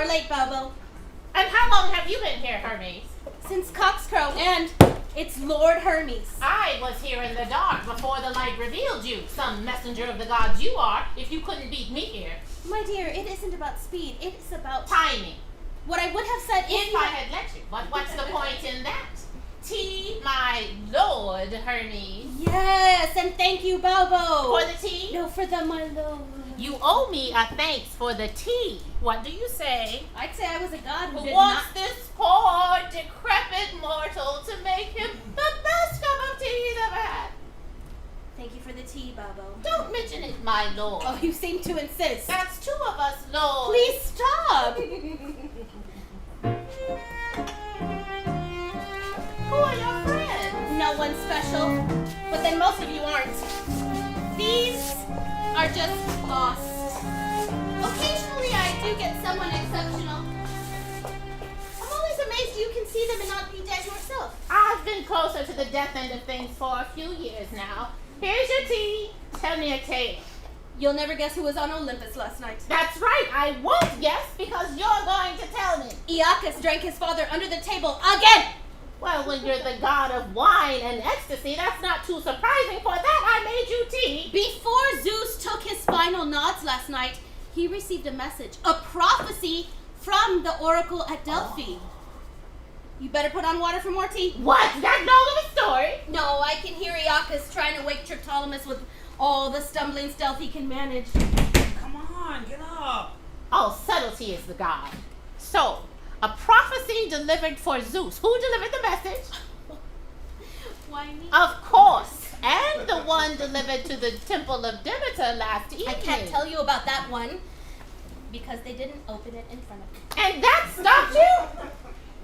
late, Balbo. And how long have you been here, Hermes? Since Coxcrow, and it's Lord Hermes. I was here in the dark before the light revealed you. Some messenger of the gods you are, if you couldn't beat me here. My dear, it isn't about speed, it's about timing. What I would have said if I had let you. But what's the point in that? Tea, my Lord Hermes. Yes, and thank you, Balbo. For the tea? No, for the my lord. You owe me a thanks for the tea. What do you say? I'd say I was a god who wants this poor, decrepit mortal to make him the best cup of tea he's ever had. Thank you for the tea, Balbo. Don't mention it, my lord. Oh, you seem to insist. That's two of us, lord. Please stop. Who are your friends? No one special, but then most of you aren't. These are just lost. Occasionally I do get someone exceptional. I'm always amazed you can see them and not be dead yourself. I've been closer to the death end of things for a few years now. Here's your tea. Tell me a tale. You'll never guess who was on Olympus last night. That's right. I won't guess because you're going to tell me. Iacchus drank his father under the table again. Well, when you're the god of wine and ecstasy, that's not too surprising. For that, I made you tea. Before Zeus took his final nods last night, he received a message, a prophecy from the oracle at Delphi. You better put on water for more tea. What? That long of a story? No, I can hear Iacchus trying to wake Triptolemus with all the stumbling stealth he can manage. Come on, get up. Oh, subtlety is the god. So, a prophecy delivered for Zeus. Who delivered the message? Why me? Of course. And the one delivered to the temple of Demeter last evening. I can't tell you about that one because they didn't open it in front of me. And that stopped you?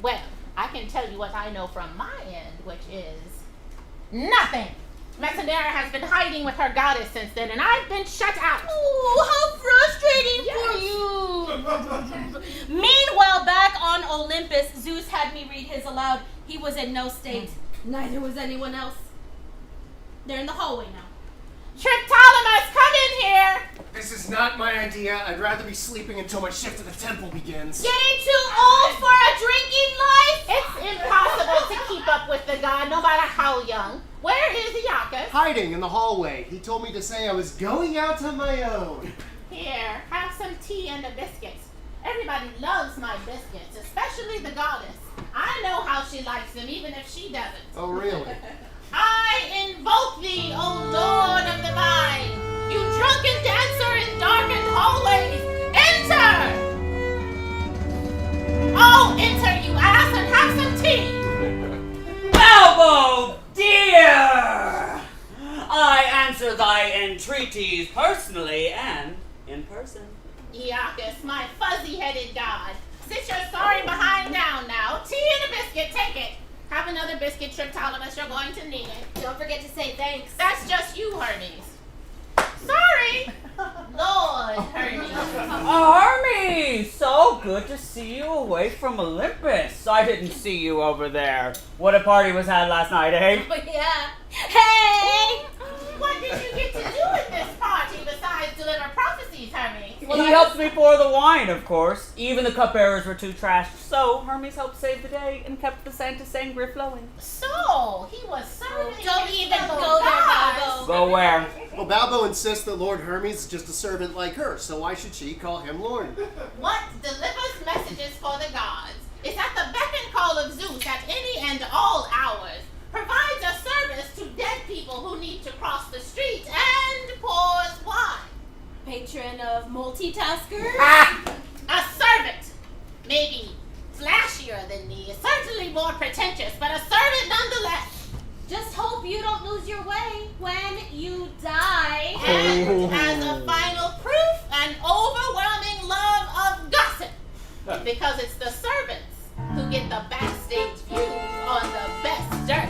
Well, I can tell you what I know from my end, which is nothing. Manasseri has been hiding with her goddess since then, and I've been shut out. Oh, how frustrating for you! Meanwhile, back on Olympus, Zeus had me read his aloud. He was in no state. Neither was anyone else. They're in the hallway now. Triptolemus, come in here! This is not my idea. I'd rather be sleeping until my shift at the temple begins. Getting too old for a drinking life? It's impossible to keep up with the god, no matter how young. Where is Iacchus? Hiding in the hallway. He told me to say I was going out on my own. Here, have some tea and a biscuit. Everybody loves my biscuits, especially the goddess. I know how she likes them, even if she doesn't. Oh, really? I invoke thee, O Lord of the Vine, you drunken dancer in darkened hallways, enter! Oh, enter, you ass, and have some tea! Balbo, dear! I answer thy entreaties personally and in person. Iacchus, my fuzzy-headed god, sit your sorry behind down now. Tea and a biscuit, take it. Have another biscuit, Triptolemus, you're going to need it. Don't forget to say thanks. That's just you, Hermes. Sorry! Lord Hermes. Hermes! So good to see you away from Olympus. I didn't see you over there. What a party was had last night, eh? But yeah. Hey! What did you get to do at this party besides deliver prophecies, Hermes? Well, he helped me pour the wine, of course. Even the cupbearers were too trashed. So Hermes helped save the day and kept the Santa Sangria flowing. So, he was serving Don't his even fellow go there, gods. Balbo. Go where? Well, Balbo insists that Lord Hermes is just a servant like her, so why should she call him Lord? What delivers messages for the gods is at the beck and call of Zeus at any and all hours, provides a service to dead people who need to cross the street, and pours wine. Patron of multitaskers? A servant! Maybe flashier than me, certainly more pretentious, but a servant nonetheless. Just hope you don't lose your way when you die. And as a final proof, an overwhelming love of gossip. Because it's the servants who get the backstage views on the best dirt.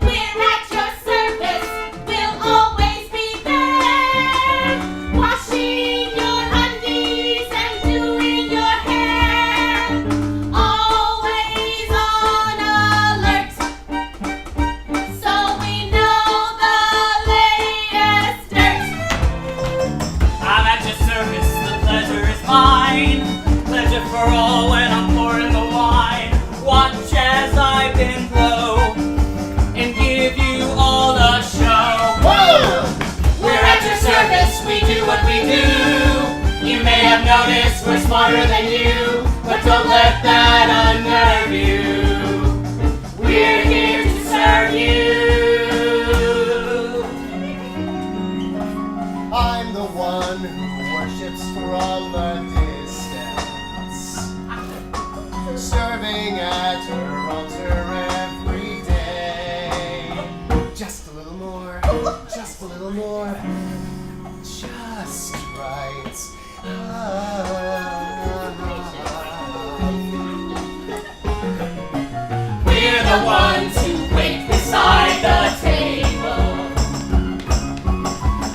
We're at your service, we'll always be there. Washing your undies and doing your hair. Always on alert, so we know the latest dirt. I'm at your service. The pleasure have noticed we're smarter than you, but don't let that unnerve you. We're here to serve you. I'm the one who worships from a distance, serving at her altar every day. Just a little more, just a little more, just right. We're the ones who wait beside the table.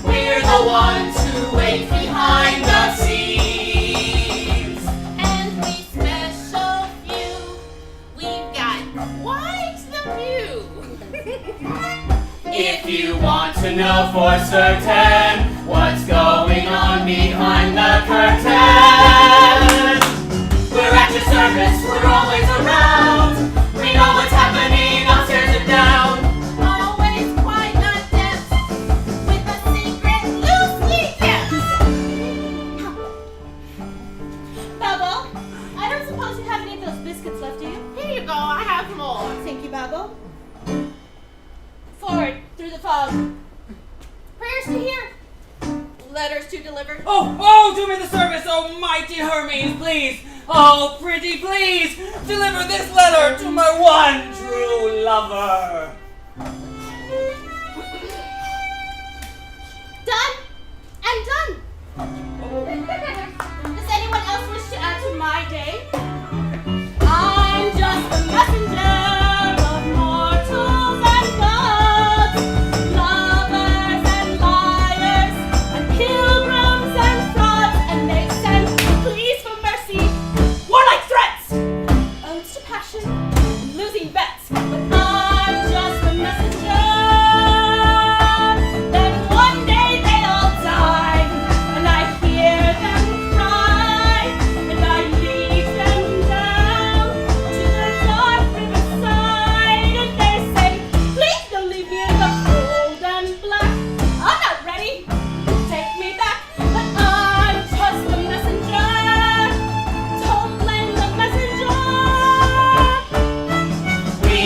We're the ones who wait behind the scenes. And we special few, we've got quite the view. If you want to know for certain what's going on behind the curtain, we're at your service, we're always around. We know what's happening upstairs and down. Always quite adept with a secret loosely kept. Bubble, I don't suppose you have any of those biscuits left, do you? Here you go, I have more. Thank you, Bubble. Forward, through the fog. Prayers to hear. Letters to deliver. Oh, do me the service, oh mighty Hermes, please. Oh, pretty, please, deliver this letter to my one true lover. Done and done. Does anyone else wish to add to my day? I'm just a messenger of mortals and gods, lovers and liars, and pilgrims and frauds, and they send pleas for mercy, warlike threats, oaths to passion, and losing bets. But I'm just a messenger. Then one day they all die, and I hear them cry, and I lead them down to the dark riverside, and they say, please don't leave me in the cold and black. I'm not ready. Take me back, but I'm just a messenger. Don't blame the messenger. We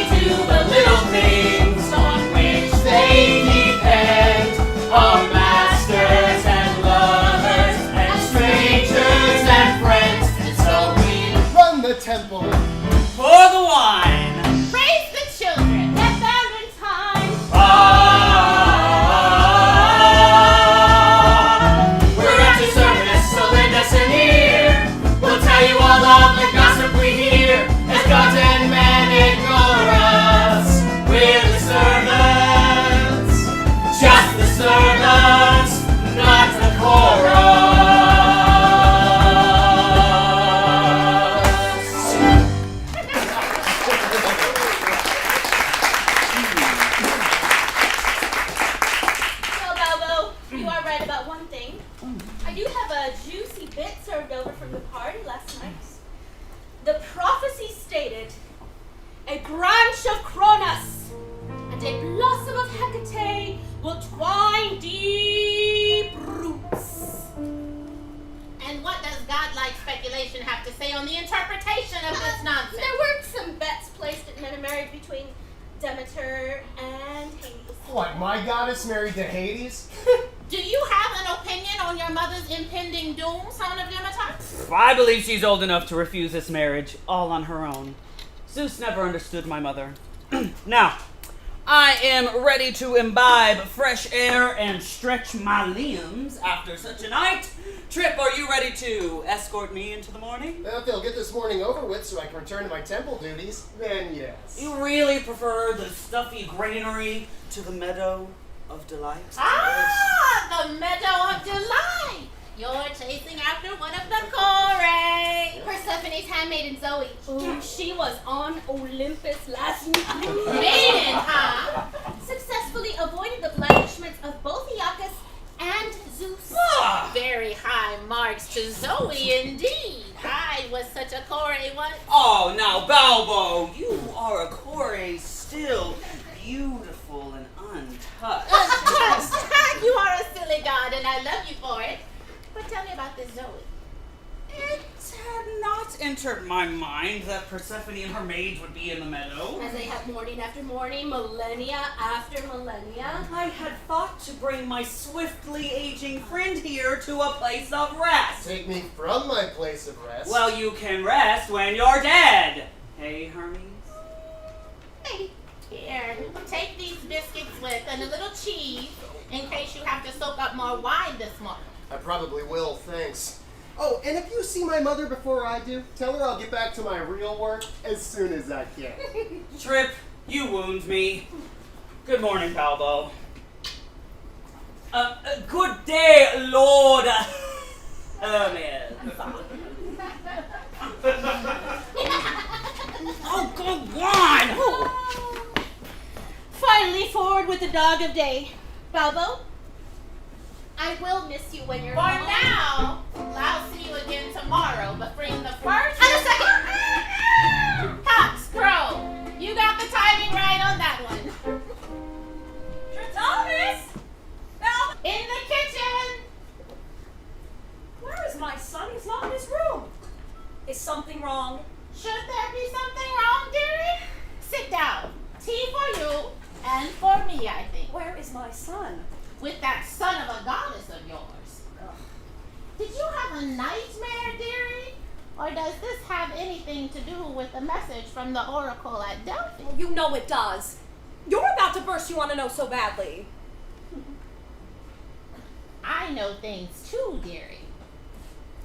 do the little things on which they depend. Our masters and lovers and strangers and friends. And so we Run the temple. pour the wine. Praise the children. Get there in time. We're at your service, so lend us an ear. We'll tell you all of the gossip we hear. As gods and men ignore us, we're the servants. Just the servants, not the chorus. Well, Balbo, you are right about one thing. I do have a juicy bit served over from the party last night. The prophecy stated, a branch of Cronus and a blossom of Hecate will twine deep roots. And what does godlike speculation have to say on the interpretation of this nonsense? There were some bets placed at Manasseri between Demeter and Hades. What, my goddess married to Hades? Do you have an opinion on your mother's impending doom, son of Demeter? I believe she's old enough to refuse this marriage all on her own. Zeus never understood my mother. Now, I am ready to imbibe fresh air and stretch my limbs after such a night. Trip, are you ready to escort me into the morning? Well, if they'll get this morning over with so I can return to my temple duties, then yes. You really prefer the stuffy granary to the meadow of delight? Ah, the meadow of delight. You're chasing after one of the chorus. Persephone's handmaiden Zoe. She was on Olympus last night. Maiden, huh? Successfully avoided the blandishments of both Iacchus and Zeus. Very high marks to Zoe indeed. I was such a chorus once. Oh, now, Balbo, you are a chorus still beautiful and untouched. You are a silly god and I love you for it. But tell me about this Zoe. It had not entered my mind that Persephone and her maids would be in the meadow. As they have morning after morning, millennia after millennia. I had thought to bring my swiftly aging friend here to a place of rest. Take me from my place of rest. Well, you can rest when you're dead. Hey, Hermes? Hey, here, take these biscuits with and a little cheese in case you have to soak up more wine this morning. I probably will, thanks. Oh, and if you see my mother before I do, tell her I'll get back to my real work as soon as I can. Trip, you wound me. Good morning, Balbo. Good day, Lord Hermes. Oh, go on! Finally forward with the dog of day. Balbo, I will miss you when you're For home. now, I'll see you again tomorrow, but bring the first... And a second! Cocks crow! You got the timing right on that one. Thomas! Now, In the kitchen! where is my son? He's not in his room. Is something wrong? Should there be something wrong, dearie? Sit down. Tea for you and for me, I think. Where is my son? With that son of a goddess of yours. Did you have a nightmare, dearie? Or does this have anything to do with the message from the oracle at Delphi? Well, you know it does. You're about to burst, you want to know so badly. I know things too, dearie.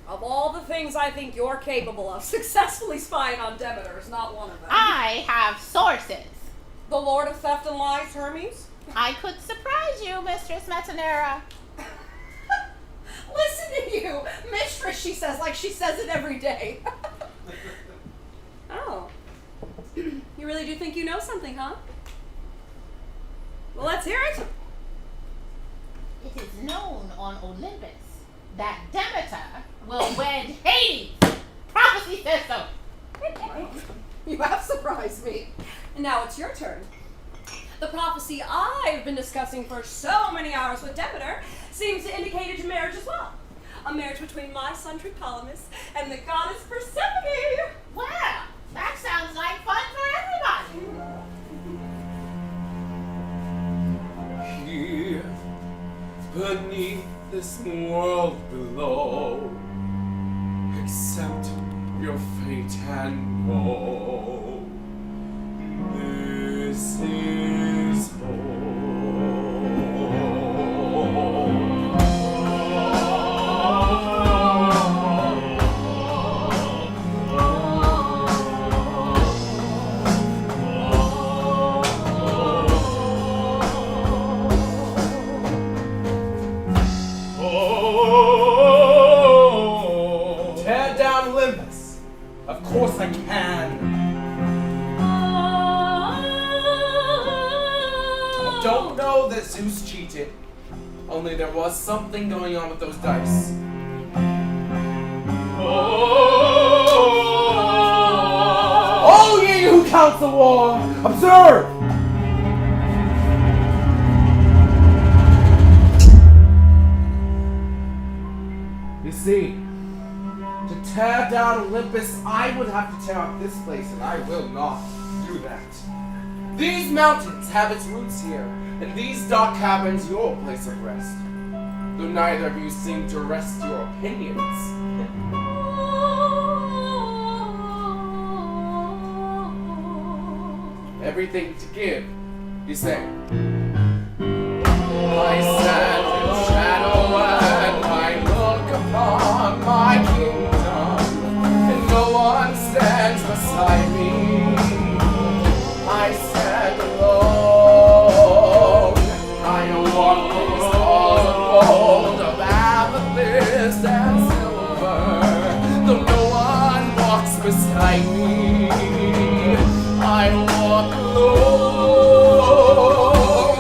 Of all the things I think you're capable of, successfully spying on Demeter is not one of them. I have sources. The Lord of Theft and Lies, Hermes? I could surprise you, Mistress Manasseri. Listen to you! Mistress, she says, like she says it every day. Oh. You really do think you know something, huh? Well, let's hear it. It is known on Olympus that Demeter will wed Hades. Prophecy says so. You have surprised me. And now it's your turn. The prophecy I've been discussing for so many hours with Demeter seems to indicate a marriage as well. A marriage between my son Triptolemus and the goddess Persephone. Well, that sounds like fun for everybody. Here, beneath this world below, accept your fate and know this is home. Tear down Olympus. Of course I can. I don't know that Zeus cheated. Only there was something going on with those dice. Oh, ye who counsel war, observe! You see, to tear down Olympus, I would have to tear up this place, and I will not do that. These mountains have its roots here, and these dark caverns your place of rest. Though neither of you seem to rest your opinions. Everything to give, you say. I stand in shadow and I look upon my kingdom, and no one stands beside me. I stand alone. I walk these halls of gold, of amethyst and silver, though no one walks beside me. I walk alone.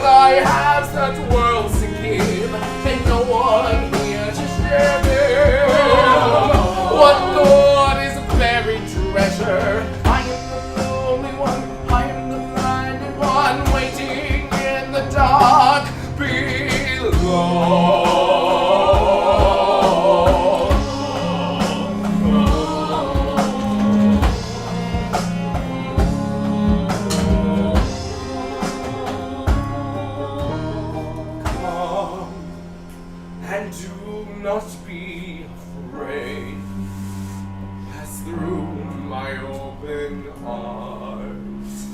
I have such worlds to give, and no one here to share them. What Lord is a buried treasure? I am the lonely one, I am the blinded one, waiting in the dark below. and do not be afraid. Pass through my open arms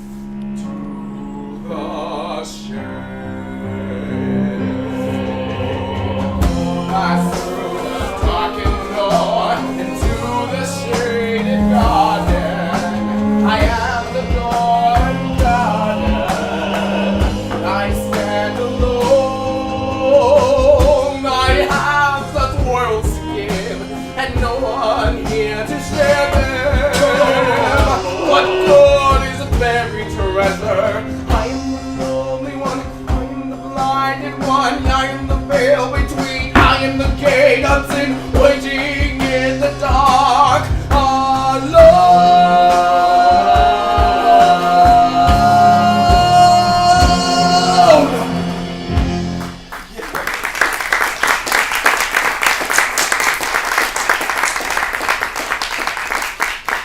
to the shade. Pass through the darkened door into the shaded garden. I am the door and garden. I stand alone. I have the world to give, and no one here to share them. What good is a buried treasure? I am the lonely one. I am the blinded one. I am the veil between. I am the gate unseen, waiting in the dark, alone.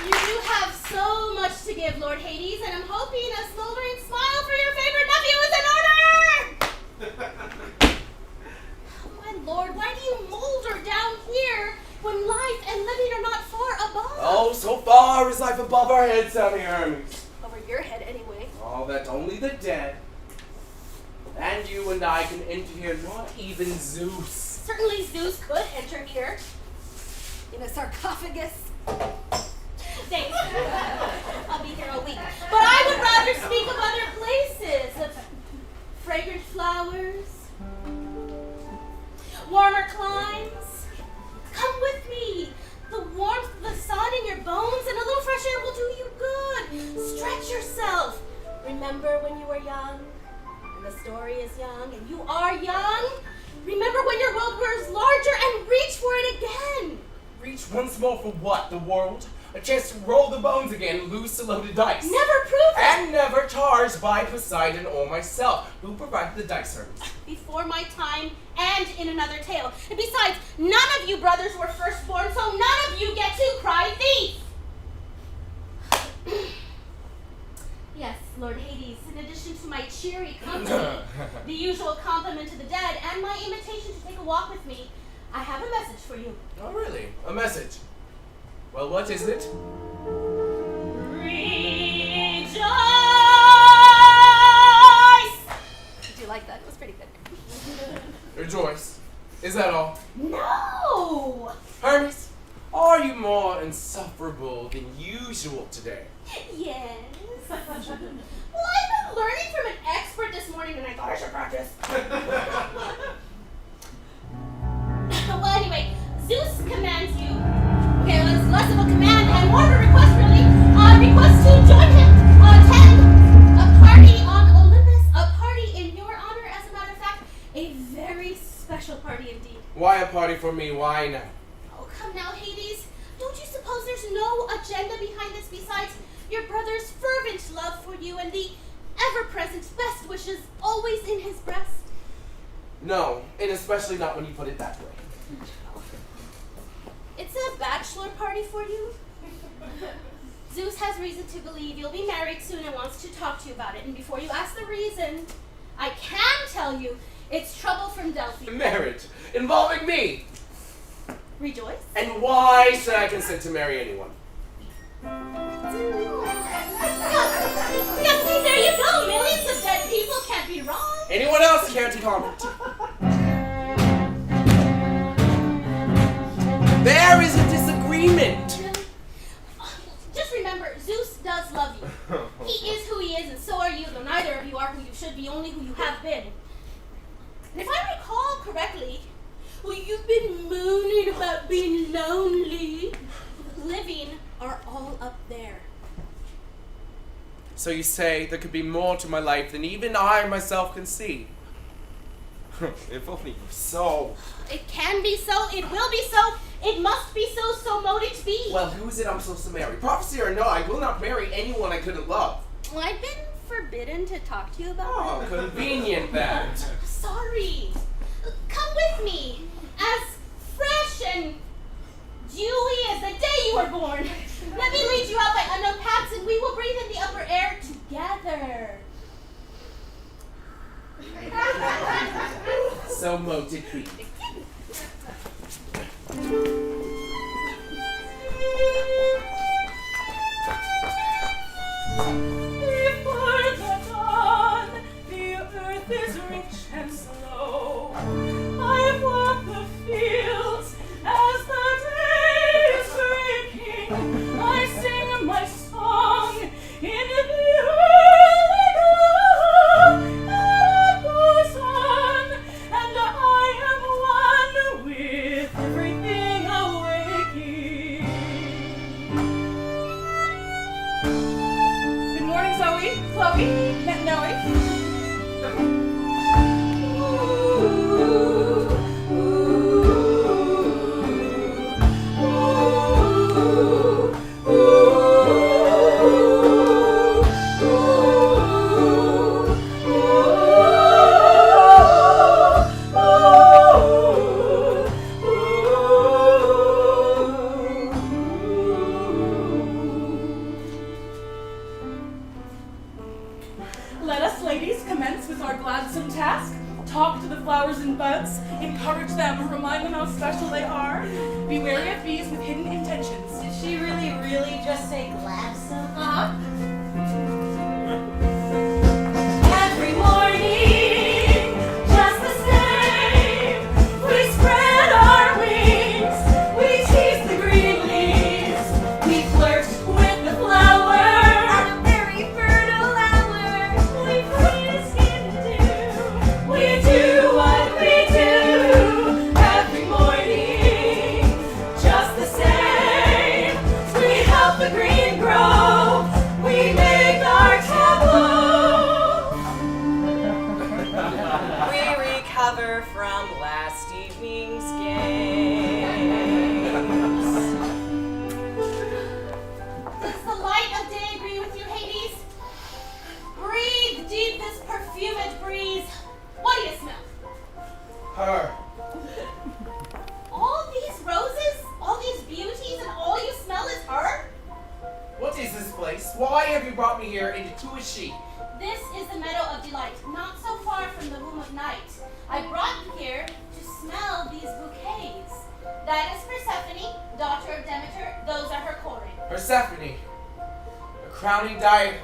You do have so much to give, Lord Hades, and I'm hoping a smoldering smile for your favorite nephew is in order! Oh, my lord, why do you molder down here when life and living are not far above? Oh, so far is life above our heads down here, Hermes. Over your head, anyway. Oh, that only the dead. And you and I can enter here, not even Zeus. Certainly Zeus could enter here. In a sarcophagus. Thanks. I'll be here a week. But I would rather speak of other places. Of fragrant flowers. Warmer climes. Come with me. The warmth of the sun in your bones and a little fresh air will do you good. Stretch yourself. Remember when you were young? And the story is young, and you are young. Remember when your world was larger and reach for it again. Reach once more for what? The world? A chance to roll the bones again, loose a loaded dice. Never prove it. And never charged by Poseidon or myself. Who provided the dice, Hermes? Before my time and in another tale. And besides, none of you brothers were firstborn, so none of you get to cry thief. Yes, Lord Hades, in addition to my cheery company, the usual compliment to the dead, and my invitation to take a walk with me, I have a message for you. Oh, really? A message? Well, what is it? Rejoice! Did you like that? It was pretty good. Rejoice. Is that all? No! Hermes, are you more insufferable than usual today? Yes. Well, I've been learning from an expert this morning and I thought I should practice. Well, anyway, Zeus commands you. Okay, well, it's less of a command and more of a request, really. Request to join him, attend a party on Olympus, a party in your honor, as a matter of fact, a very special party indeed. Why a party for me? Why now? Oh, come now, Hades. Don't you suppose there's no agenda behind this besides your brother's fervent love for you and the ever-present best wishes always in his breast? No, and especially not when you put it that way. It's a bachelor party for you? Zeus has reason to believe you'll be married soon and wants to talk to you about it. And before you ask the reason, I can tell you it's trouble from Delphi. Marriage involving me. Rejoice? And why should I consent to marry anyone? Yeah, see, there you go. Millions of dead people can't be wrong. Anyone else care to comment? There is a disagreement. Just remember, Zeus does love you. He is who he is, and so are you, though neither of you are who you should be, only who you have been. And if I recall correctly, well, you've been mooning about being lonely. Living are all up there. So you say there could be more to my life than even I myself can see. If only it were so. It can be so, it will be so, it must be so, so mote it be. Well, who is it I'm supposed to marry? Prophecy or no, I will not marry anyone I couldn't love. Well, I've been forbidden to talk to you about Oh, that. convenient that. Sorry. Come with me. As fresh and dewy as the day you were born. Let me lead you out by unknown paths and we will breathe in the upper air together. So mote it be. encourage them, remind them how special they are. Be wary of bees with hidden intentions. Did she really just say gladsome? Every morning, just the same, we spread our wings, we tease the green leaves, we flirt with the flowers, on a very fertile hour, we freeze into, we do what we do, every morning, just the same, we help the green grow, we make our tableau. We recover from last evening's games. Does the light of day agree with you, Hades? Breathe deep this perfumed breeze. What do you smell? Her. All these roses, all these beauties, and all you smell is her? What is this place? Why have you brought me here, and who is she? This is the Meadow of Delight, not so far from the Womb of Night. I brought you here to smell these bouquets. That is Persephone, daughter of Demeter. Those are her chords. Persephone. A crowning diadem.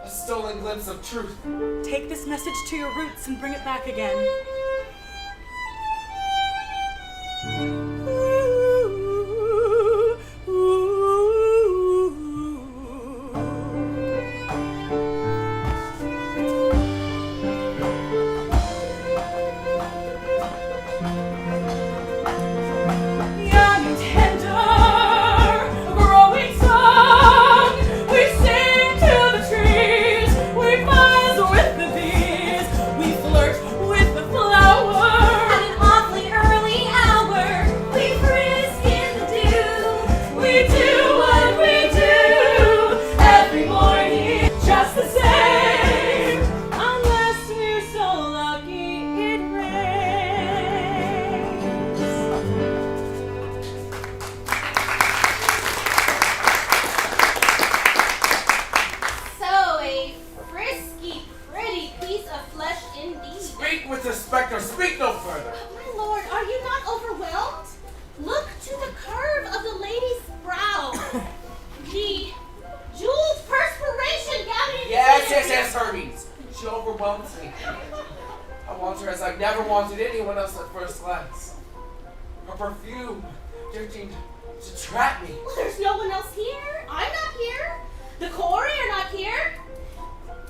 A stolen glimpse of truth. Take this message to your roots and bring it back again. Young and tender, growing song, we sing to the trees, we buzz with the bees, we flirt with the flowers. At an awfully early hour, we frisk in the dew, we do what we do, every morning, just the same, unless we're so lucky it rains. So, a frisky, pretty piece of flesh indeed. Speak with respect or speak no further. My lord, are you not overwhelmed? Look to the curve of the lady's brow. The jeweled perspiration gathering. Yes, Hermes. She overwhelms me. I want her as I've never wanted anyone else at first glance. Her perfume, drifting to trap me. Well, there's no one else here. I'm not here. The Corey are not here.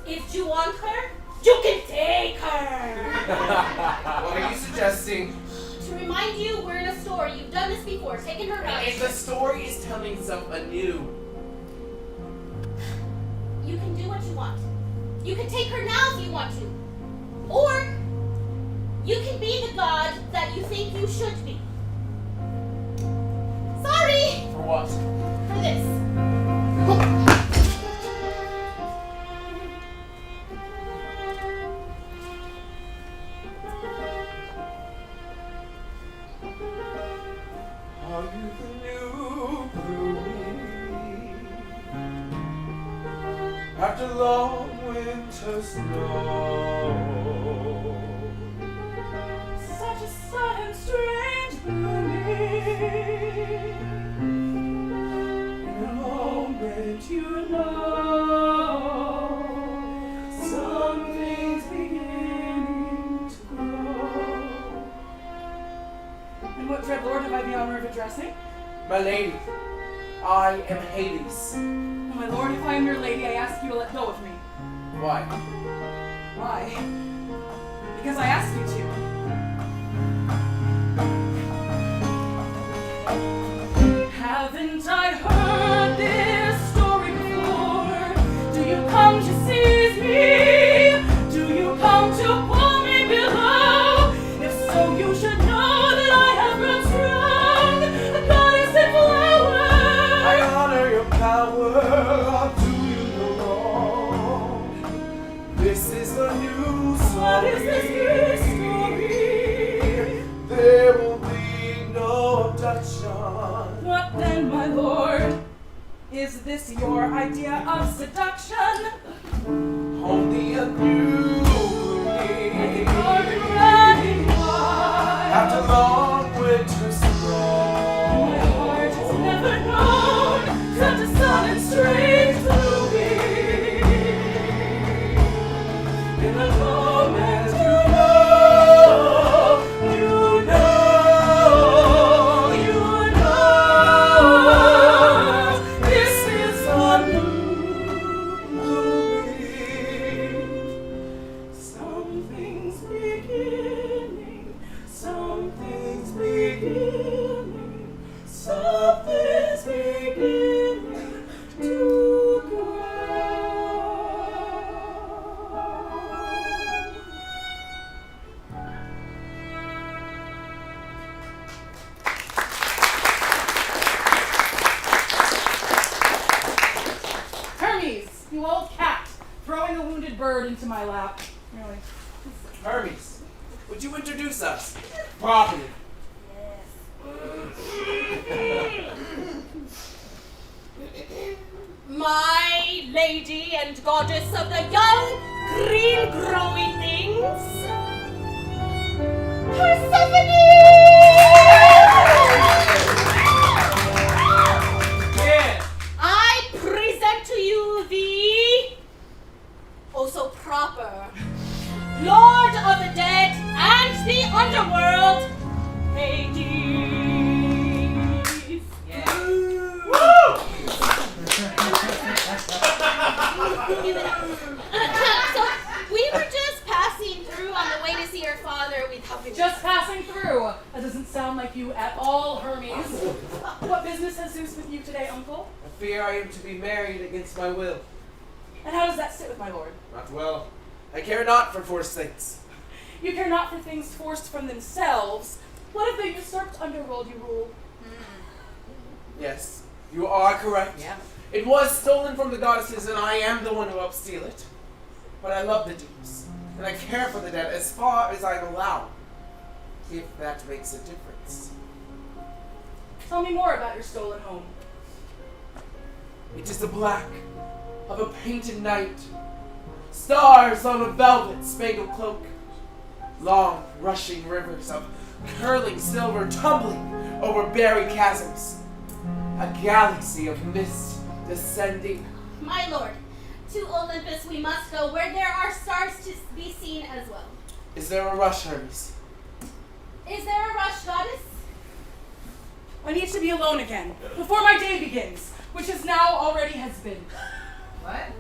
If you want her, you can take her. What are you suggesting? To remind you, we're in a store. You've done this before. Taken her out. If the story is telling itself anew, You can do what you want. You can take her now if you want to. Or you can be the god that you think you should be. Sorry for what? for this. Are you the new Bluey? After long winter snow, Such a sudden strange blooming. in a moment You know, something's beginning to grow. And what dread lord have I the honor of addressing? my lady, I am Hades. Oh, my lord, if I am your lady, I ask you to let go of me. Why? Why? Because I asked you to. Haven't I heard this story before? Do you come to seize me? Do you come to pull me below? If so, you should know that I have grown strong, a goddess in flower. I honor your power, I'll do you no wrong. This is the new story. What is this new story? There will be no abduction. What then, my lord? Is this your idea of seduction? Only a new I think you're running wild. winter snow. My heart has never known such a sudden strange blooming. In the moment this is a new beginning. Something's beginning. Something's beginning. Something's beginning to grow. Hermes, you old cat, throwing a wounded bird into my lap. Really? Hermes, would you introduce us properly? My lady and goddess of the young, green growing things, Yeah. I present to you the oh so proper Lord of the Dead and the Underworld, Hades. So we were just passing through on the way to see your father. We thought we'd Just passing through. That doesn't sound like you at all, Hermes. What business has Zeus with you today, uncle? I fear I am to be married against my will. And how does that sit with my lord? Not well. I care not for forced things. You care not for things forced from themselves. What of the usurped underworld you rule? Yes, you are correct. Yeah. It was stolen from the goddesses, and I am the one who helped steal it. But I love the deeps, and I care for the dead as far as I'm allowed, if that makes a difference. Tell me more about your stolen home. It is the black of a painted night, stars on a velvet spangled cloak, long rushing rivers of curling silver tumbling over buried chasms, a galaxy of mist descending. My lord, to Olympus we must go, where there are stars to be seen as well. Is there a rush, Hermes? Is there a rush, goddess? I need to be alone again, before my day begins, which is now already has been. What?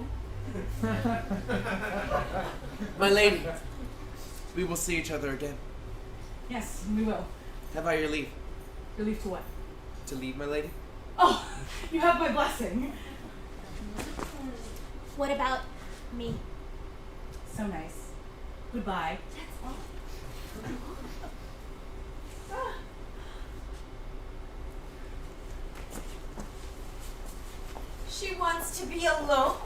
My lady, we will see each other again. Yes, we will. Have I your leave? Your leave to what? To leave, my lady? Oh, you have my blessing. What about me? So nice. Goodbye. She wants to be alone,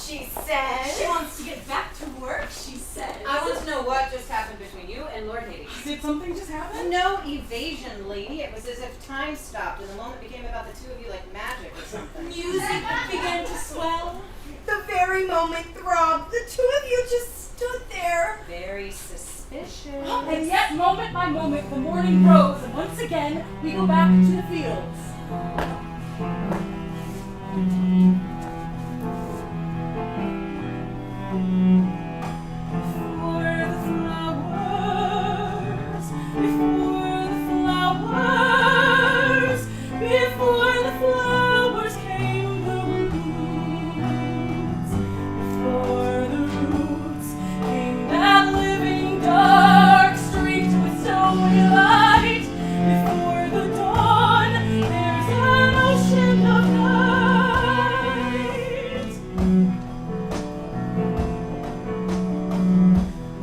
she said. She wants to get back to work, she said. I want to know what just happened between you and Lord Hades. Did something just happen? No evasion, lady. It was as if time stopped and the moment became about the two of you like magic or something. Music began to swell. The very moment throbbed. The two of you just stood there. Very suspicious. And yet, moment by moment, the morning rose, and once again, we go back to the fields. Before the flowers came the roots. Before the roots came that living dark streaked with stony light. Before the dawn, there's an ocean of night.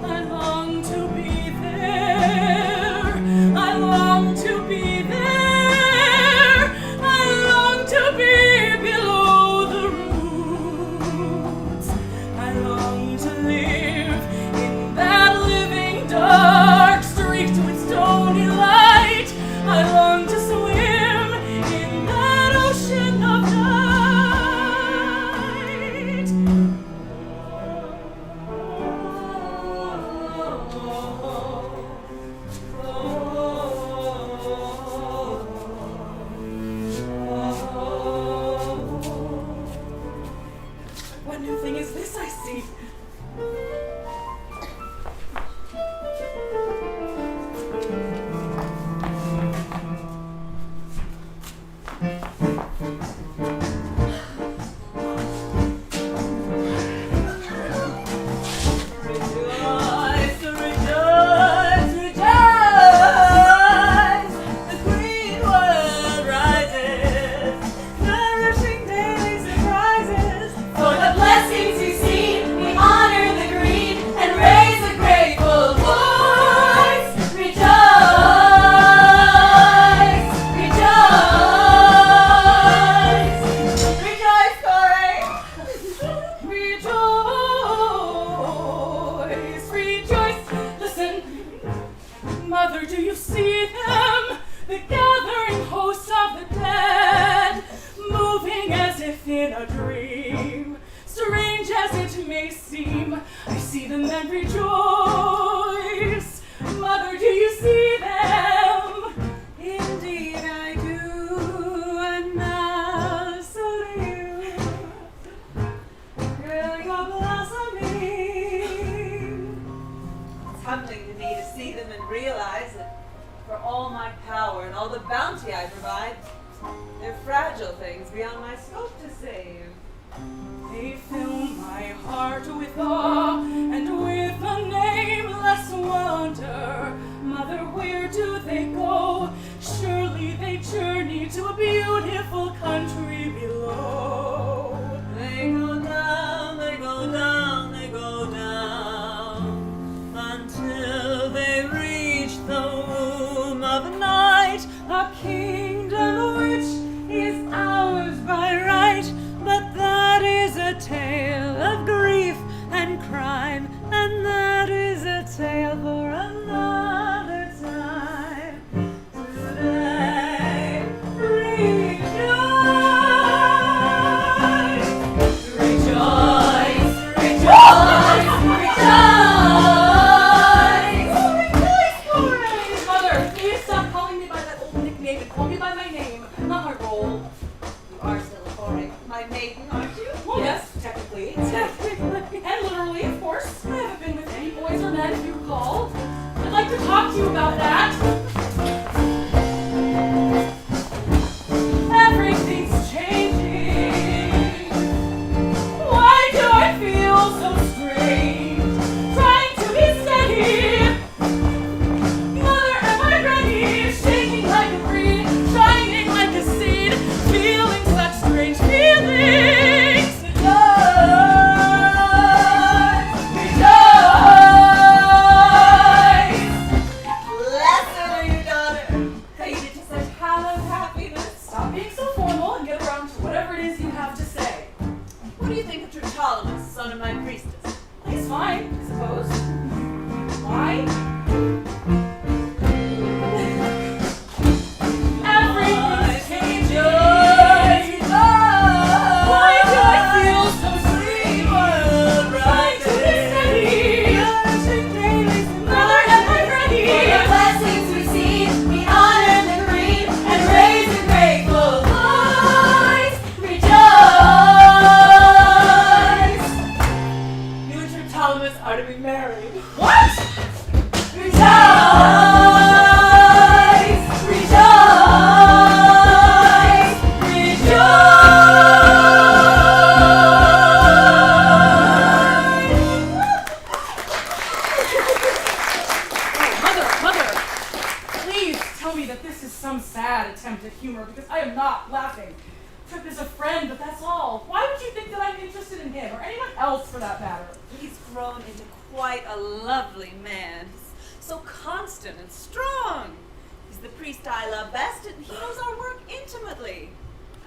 I long to be there. I long to be there. I long to be below the roots. I long to live in that living dark streaked with stony light. I long to swim in that ocean of night. see them? The gathering hosts of the dead, moving as if in a dream. Strange as it may seem, I see them and rejoice. Mother, do you see them? Indeed I do, and now so do you. Girl, you're blossoming. It's humbling to me to see them and realize that for all my power and all the bounty I provide, they're fragile things beyond my scope to save. They fill my heart with awe and with a nameless wonder. Mother, where do they go? Surely they journey to a beautiful country below. They go down, they go down, they go down, until they reach the womb of night, a kingdom which is ours by right. But that is a tale of grief and crime, and that is a tale for another time. Today, rejoice, rejoice, rejoice, rejoice. Mother, please stop calling me by that old nickname and call me by my name, not my role. You are still LaVergne, my maiden, aren't you? Well, yes, technically. And literally, of course. I haven't been with any boys or men, if you recall. I'd like to talk to you about that. Everything's changing. Why do I feel so strange? Trying to be steady. Mother, am I ready? Shaking like a breeze, shining like a seed, feeling such strange feelings. Blessed are you, daughter, created to such hallowed happiness. Stop being so formal and get around to whatever it is you have to say. What do you think of Trudell, son of my priestess? He's fine, I suppose. Why? Everything's changing. Why do I feel so strange? Trying to be steady. Mother, am I ready? For your blessings receive, we honor the green and raise a grateful voice. Rejoice! You and Trudell are to be married. What? Rejoice! Rejoice! Mother, please tell me that this is some sad attempt at humor, because I am not laughing. Tripp is a friend, but that's all. Why would you think that I'm interested in him, or anyone else for that matter? He's grown into quite a lovely man. He's so constant and strong. He's the priest I love best, and he knows our work intimately.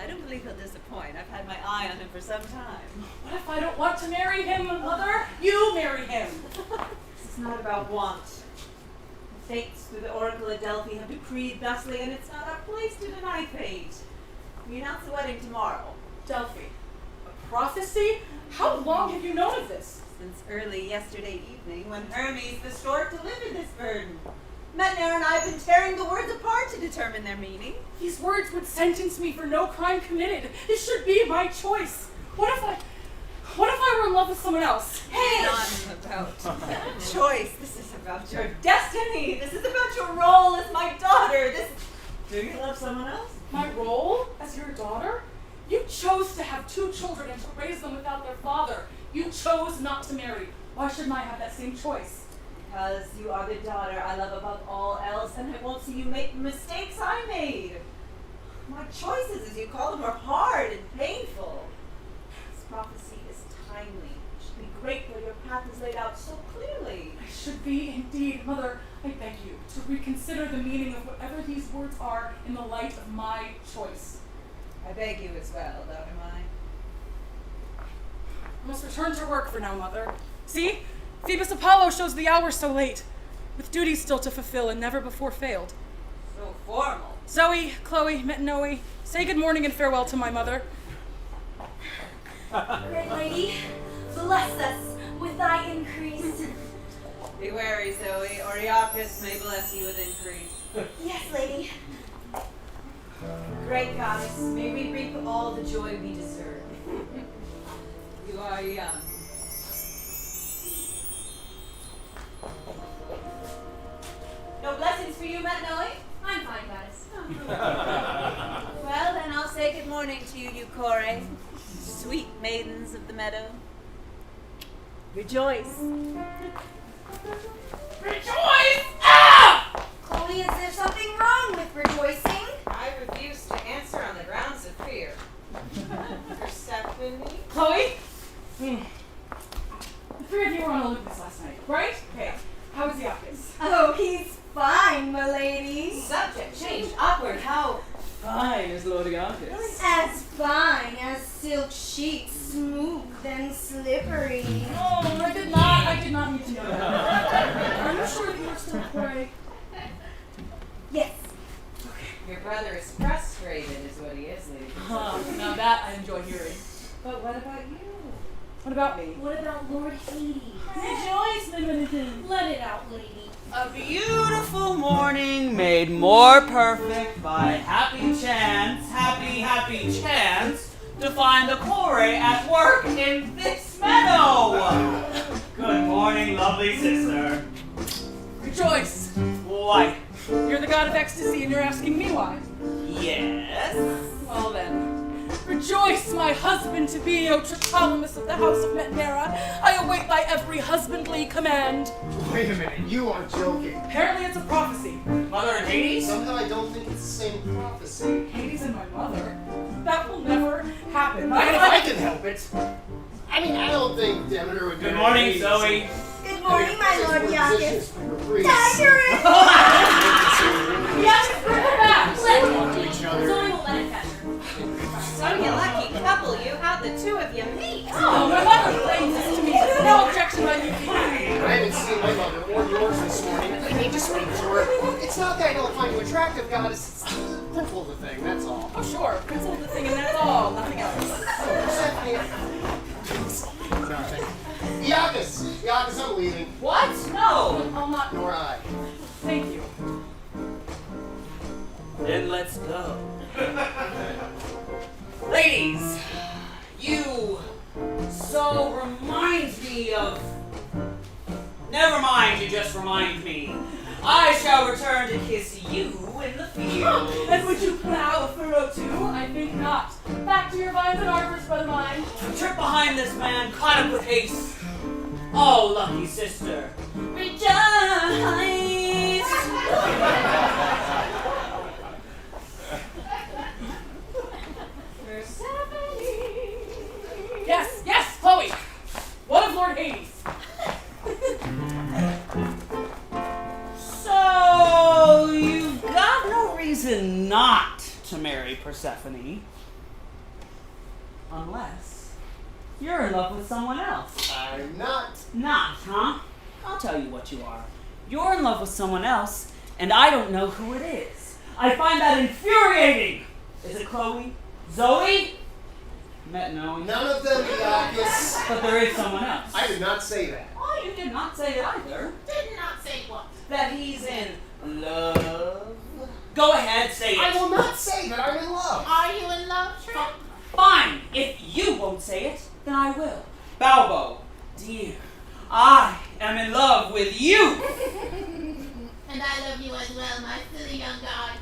I don't believe he'll disappoint. I've had my eye on him for some time. What if I don't want to marry him, Mother? You marry him. This is not about want. The fates through the Oracle at Delphi have decreed thusly, and it's not our place to deny fate. We announce the wedding tomorrow. Delphi. A prophecy? How long have you known of this? Since early yesterday evening, when Hermes, the stork, delivered this burden. Manasseri and I have been tearing the words apart to determine their meaning. These words would sentence me for no crime committed. This should be my choice. What if I were in love with someone else? Hey! Not about choice. This is about your destiny. This is about your role as my daughter. Do you love someone else? My role as your daughter? You chose to have 2 children and to raise them without their father. You chose not to marry. Why shouldn't I have that same choice? Because you are the daughter I love above all else, and I won't see you make the mistakes I made. My choices, as you call them, are hard and painful. This prophecy is timely. It should be grateful your path is laid out so clearly. I should be indeed. Mother, I beg you to reconsider the meaning of whatever these words are in the light of my choice. I beg you as well, daughter mine. I must return to work for now, Mother. See? Phoebus Apollo shows the hour so late. with duties still to fulfill and never before failed. So formal. Zoe, Chloe, Metanoe, say good morning and farewell to my mother. Great lady, bless us with thy increase. Be wary, Zoe. Oriacus may bless you with increase. Yes, lady. Great goddess, may we reap all the joy we deserve. You are young. No blessings for you, Metanoe? I'm fine, goddess. Well, then I'll say good morning to you, you Kore, sweet maidens of the meadow. Rejoice. Rejoice! Ah! Chloe, is there something wrong with rejoicing? I refuse to answer on the grounds of fear. Persephone? Chloe? The three of you were on Olympus last night, right? Okay. How was Iacus? Oh, he's fine, milady. Subject change. Awkward. How? Fine is Lord Iacus. As fine as silk sheets, smooth and slippery. Oh, I did not need to know that. Are you sure that you're still Corey? Yes. Your brother is frustrated, is what he is, lady. Now that I enjoy hearing. But what about you? What about me? What about Lord Hades? Rejoice, limited. Let it out, lady. A beautiful morning made more perfect by happy chance to find the quarry at work in this meadow. Good morning, lovely sister. Rejoice. Why? You're the god of ecstasy and you're asking me why. Yes. Well then, rejoice, my husband-to-be, O Tricolomus of the house of Manasseri. I await thy every husbandly command. Wait a minute, you are joking. Apparently it's a prophecy. Mother and Hades? Somehow I don't think it's the same prophecy. Hades and my mother? That will never happen. If I can help it. I mean, I don't think Demeter would do Good morning, Hades. Zoe. Good morning, my Lord Iacus. Tiger! Yes, bring her back! Talk to each other. Zoe will let it catch her. Some lucky couple you. How'd the two of you meet? Oh, my mother claims this to me. No objection by you. I haven't seen my mother or yours this morning. I need to speak to her. It's not that I don't find you attractive, goddess. It's the principle of the thing, that's all. Oh, sure. Principle of the thing, and that's all. Nothing else. Iacus, I'm leaving. What? No. I'll not. Nor I. Thank you. Then let's go. Ladies, you so remind me of... Never mind, you just remind me. I shall return to kiss you in the field. And would you plow a furrow too? I think not. Back to your vines and arbors, brother mine. Trip behind this man, caught up with haste. Oh, lucky sister, rejoice! Yes, Chloe. What of Lord Hades? So, you've got no reason not to marry Persephone. Unless you're in love with someone else. I'm not. Not, huh? I'll tell you what you are. You're in love with someone else, and I don't know who it is. I find that infuriating. Is it Chloe? Zoe? Metanoe. None of them, Iacus. But there is someone else. I did not say that. Oh, you did not say it either. Did not say what? That he's in love. Go ahead, say it. I will not say that I'm in love. Are you in love, Trip? Fine. If you won't say it, then I will. Balbo, dear, I am in love with you. And I love you as well, my silly young god.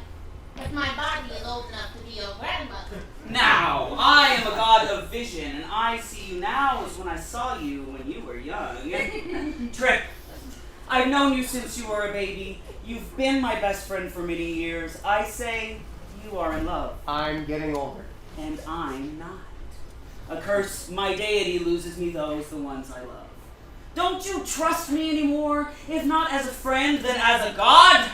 But my body is old enough to be your grandmother. Now, I am a god of vision, and I see you now as when I saw you when you were young. Trip, I've known you since you were a baby. You've been my best friend for many years. I say you are in love. I'm getting older. And I'm not. A curse, my deity loses me those, the ones I love. Don't you trust me anymore? If not as a friend, then as a god?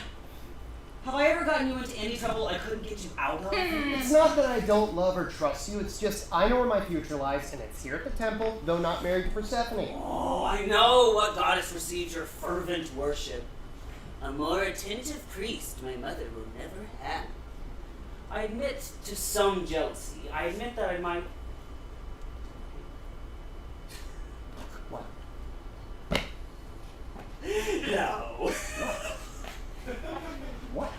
Have I ever gotten you into any trouble I couldn't get you out of? It's not that I don't love or trust you, it's just I know where my future lies, and it's here at the temple, though not married to Persephone. Oh, I know what goddess receives your fervent worship. A more attentive priest my mother will never have. I admit to some jealousy. I admit that I might... What? No. What?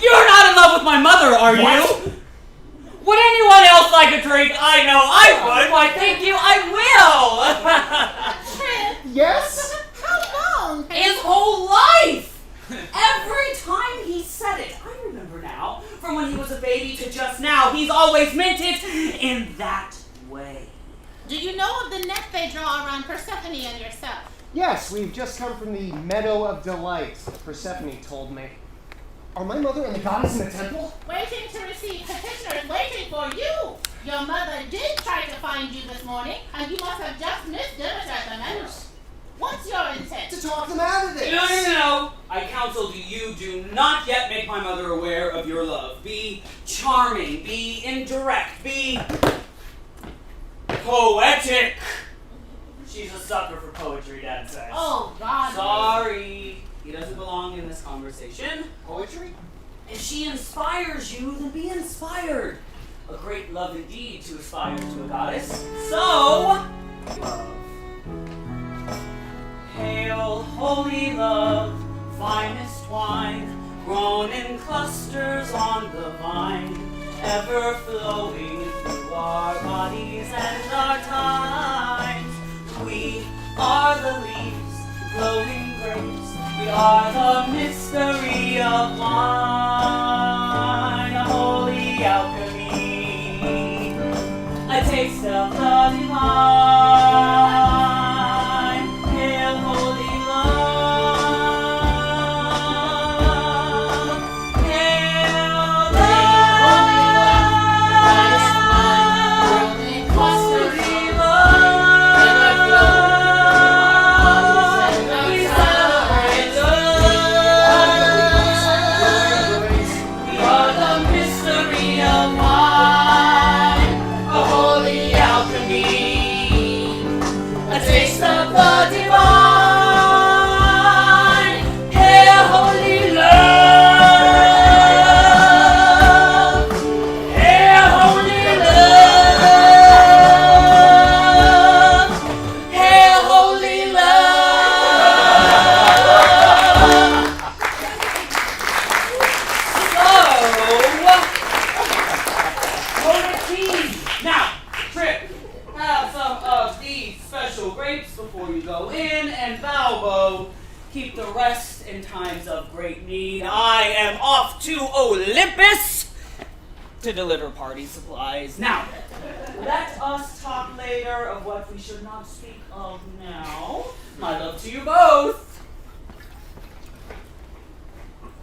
You're not in love with my mother, are What? you? Would anyone else like a drink? I know I would. Why, thank you, I will. Trip, Yes? how long? His whole life! Every time he said it, I remember now, from when he was a baby to just now, he's always meant it in that way. Do you know of the net they draw around Persephone and yourself? Yes, we've just come from the Meadow of Delight, Persephone told me. Are my mother and the goddess in the temple? Waiting to receive petitioners, waiting for you. Your mother did try to find you this morning, and you must have just missed dinner at the Meadow. What's your intent? To talk them out of this! No. I counsel you do not yet make my mother aware of your love. Be charming, be indirect, be poetic. She's a sucker for poetry, Dad says. Oh, God. Sorry. He doesn't belong in this conversation. Poetry? If she inspires you, then be inspired. A great love indeed to aspire to a goddess. So, love. Hail, holy love, finest wine, grown in clusters on the vine, ever flowing through our bodies and our times. We are the leaves, glowing grapes, we are the mystery of wine, a holy alchemy, a taste of the divine. Hail, holy love. Hail, keep the rest in times of great need. I am off to Olympus to deliver party supplies. Now, let us talk later of what we should not speak of now. My love to you both.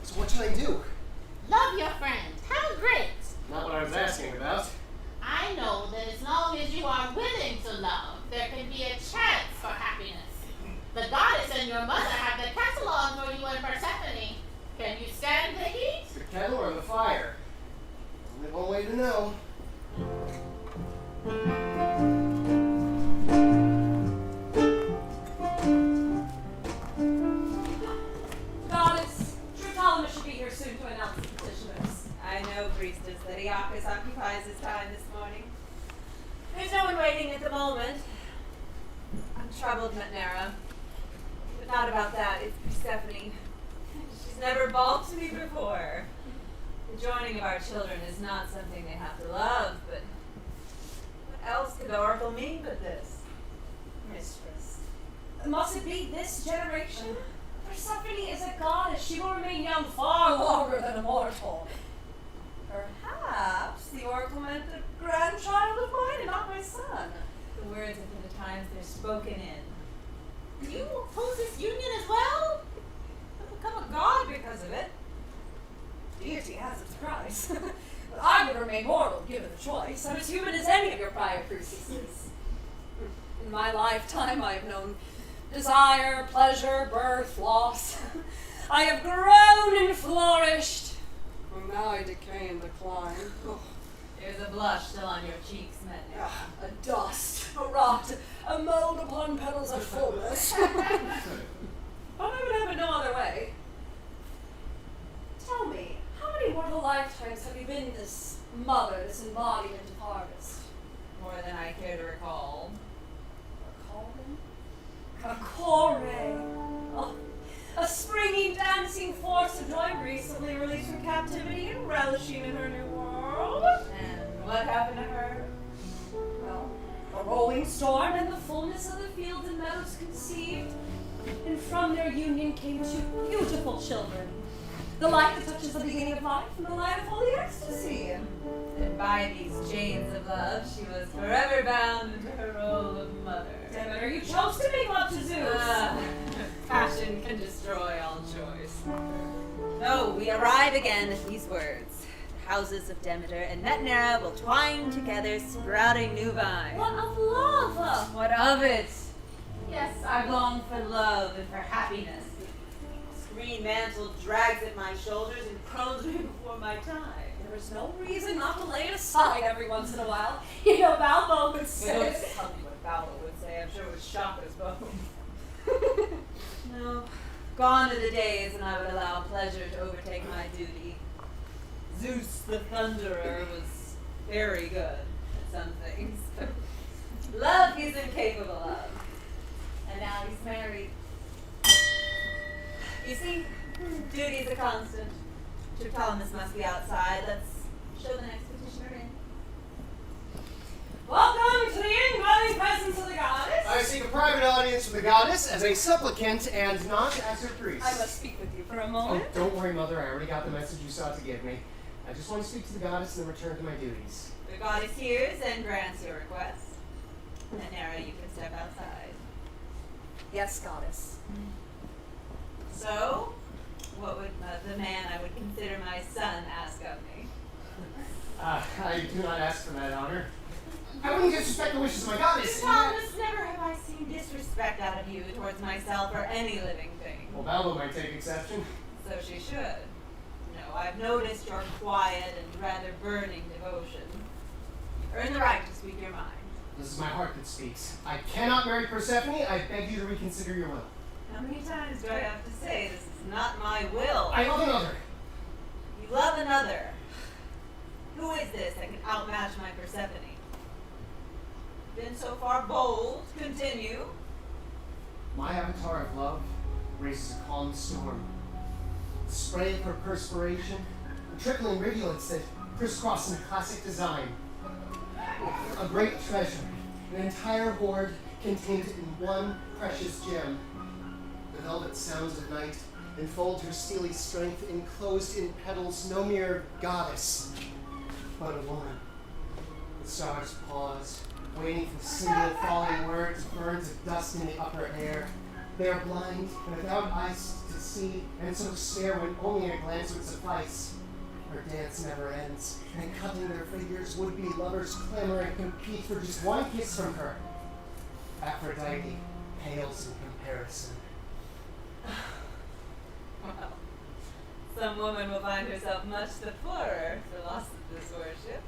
So what should I do? Love your friend. How great. Not what I was asking about. I know that as long as you are willing to love, there can be a chance for happiness. The goddess and your mother have the catalog for you and Persephone. Can you stand the heat? The kettle or the fire? Only one way to know. Goddess, True should be here soon to announce the petitioners. I know, priestess, that Iacchus occupies his time this morning. There's no one waiting at the moment. I'm troubled, Manasseri. But not about that, it's Persephone. She's never balked me before. The joining of our children is not something they have to love, but what else could the oracle mean but this? Mistress. Must it be this generation? Persephone is a goddess. She will remain young far longer than a mortal. Perhaps the oracle meant a grandchild of mine and not my son. The words of the times they're spoken in. You oppose this union as well? I've become a god because of it. Deity has its price. But I would remain mortal given the choice. I'm as human as any of your prior priestesses. In my lifetime, I have known desire, pleasure, birth, loss. I have grown and flourished. And now I decay and decline. Oh. There's a blush still on your cheeks, Manasseri. A dust, a rot, a mold upon petals of fullness. But I would have it no other way. lifetimes have you been this mother, this embodiment of harvest? More than I care to recall. A Kakore. Oh, a springy, dancing force of joy recently released from captivity and relishing in her new world. And what happened to her? Well, a rolling storm and the fullness of the fields and meadows conceived, and from their union came two beautiful children. The light that touches the beginning of life and the light of holy ecstasy. And by these chains of love, she was forever bound into her role of mother. Demeter, you chose to make love to Zeus. Passion can destroy all choice. No, we arrive again at these words. The houses of Demeter and Manasseri will twine together, sprouting new vines. What of love? What of it? Yes, I long for love and for happiness. The green mantle drags at my shoulders and crones me before my time. There is no reason not to lay it aside every once in a while. You know, Balbo would say. Don't tell me what Balbo would say. I'm sure it would shock us both. No, gone are the days when I would allow pleasure to overtake my duty. Zeus the Thunderer was very good at some things. Love he's incapable of. And now he's married. You see, duty's a constant. Ptolemy must be outside. Let's show the next petitioner in. Welcome to the indwelling presence of the goddess. I seek a private audience with the goddess as a supplicant and not as her priest. I must speak with you for a Oh, moment. don't worry, Mother. I already got the message you sought to give me. I just want to speak to the goddess and then return to my duties. The goddess hears and grants your request. Manasseri, you can step outside. Yes, goddess. So, what would the man I would consider my son ask of me? I do not ask for that honor. I wouldn't disrespect the wishes of my goddess. Thomas, never have I seen disrespect out of you towards myself or any living thing. Well, Balbo might take exception. So she should. No, I've noticed your quiet and rather burning devotion. You earn the right to speak your mind. This is my heart that speaks. I cannot marry Persephone. I beg you to reconsider your will. How many times do I have to say this is not my will? I love another. You love another. Who is this that can outmatch my Persephone? Been so far bold. Continue. My avatar of love raises a calm storm. The spray of her perspiration, the trickling rivulets that crisscross in classic design. A great treasure, an entire hoard contained in one precious gem. The velvet sounds of night enfold her steely strength, enclosed in petals, no mere goddess, but a woman. The stars pause, waiting for single falling words, birds of dust in the upper air. They are blind and without eyes to see, and so stare when only a glance would suffice. Her dance never ends, and cutting their figures, would-be lovers clamor and compete for just one kiss from her. Aphrodite pales in comparison. Well, some woman will find herself much the poorer for loss of this worship.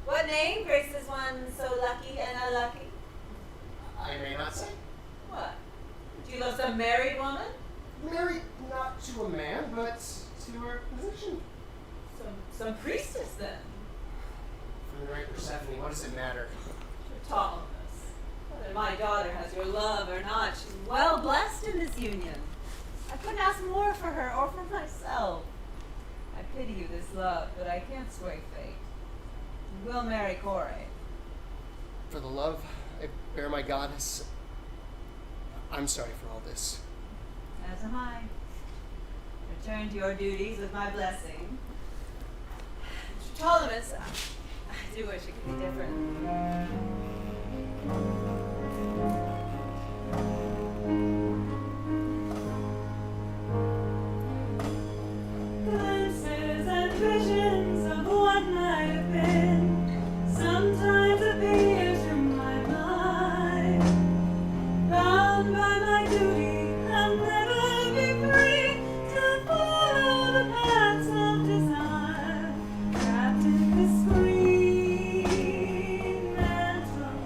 What name graces one so lucky and unlucky? I may not say. What? Do you love some married woman? Married not to a man, but to her position. Some priestess then? For the right Persephone, what does it matter? Ptolemy. Whether my daughter has your love or not, she's well blessed in this union. I couldn't ask more for her or for myself. I pity you this love, but I can't sway fate. You will marry Kore. For the love I bear my goddess, I'm sorry for all this. As am I. Return to your duties with my blessing. Ptolemy, I do wish it could be different. Glimpses and visions of what might have been sometimes appear to my mind. Bound by my duty, I'll never be free to follow the paths of desire. Trapped in this green mantle,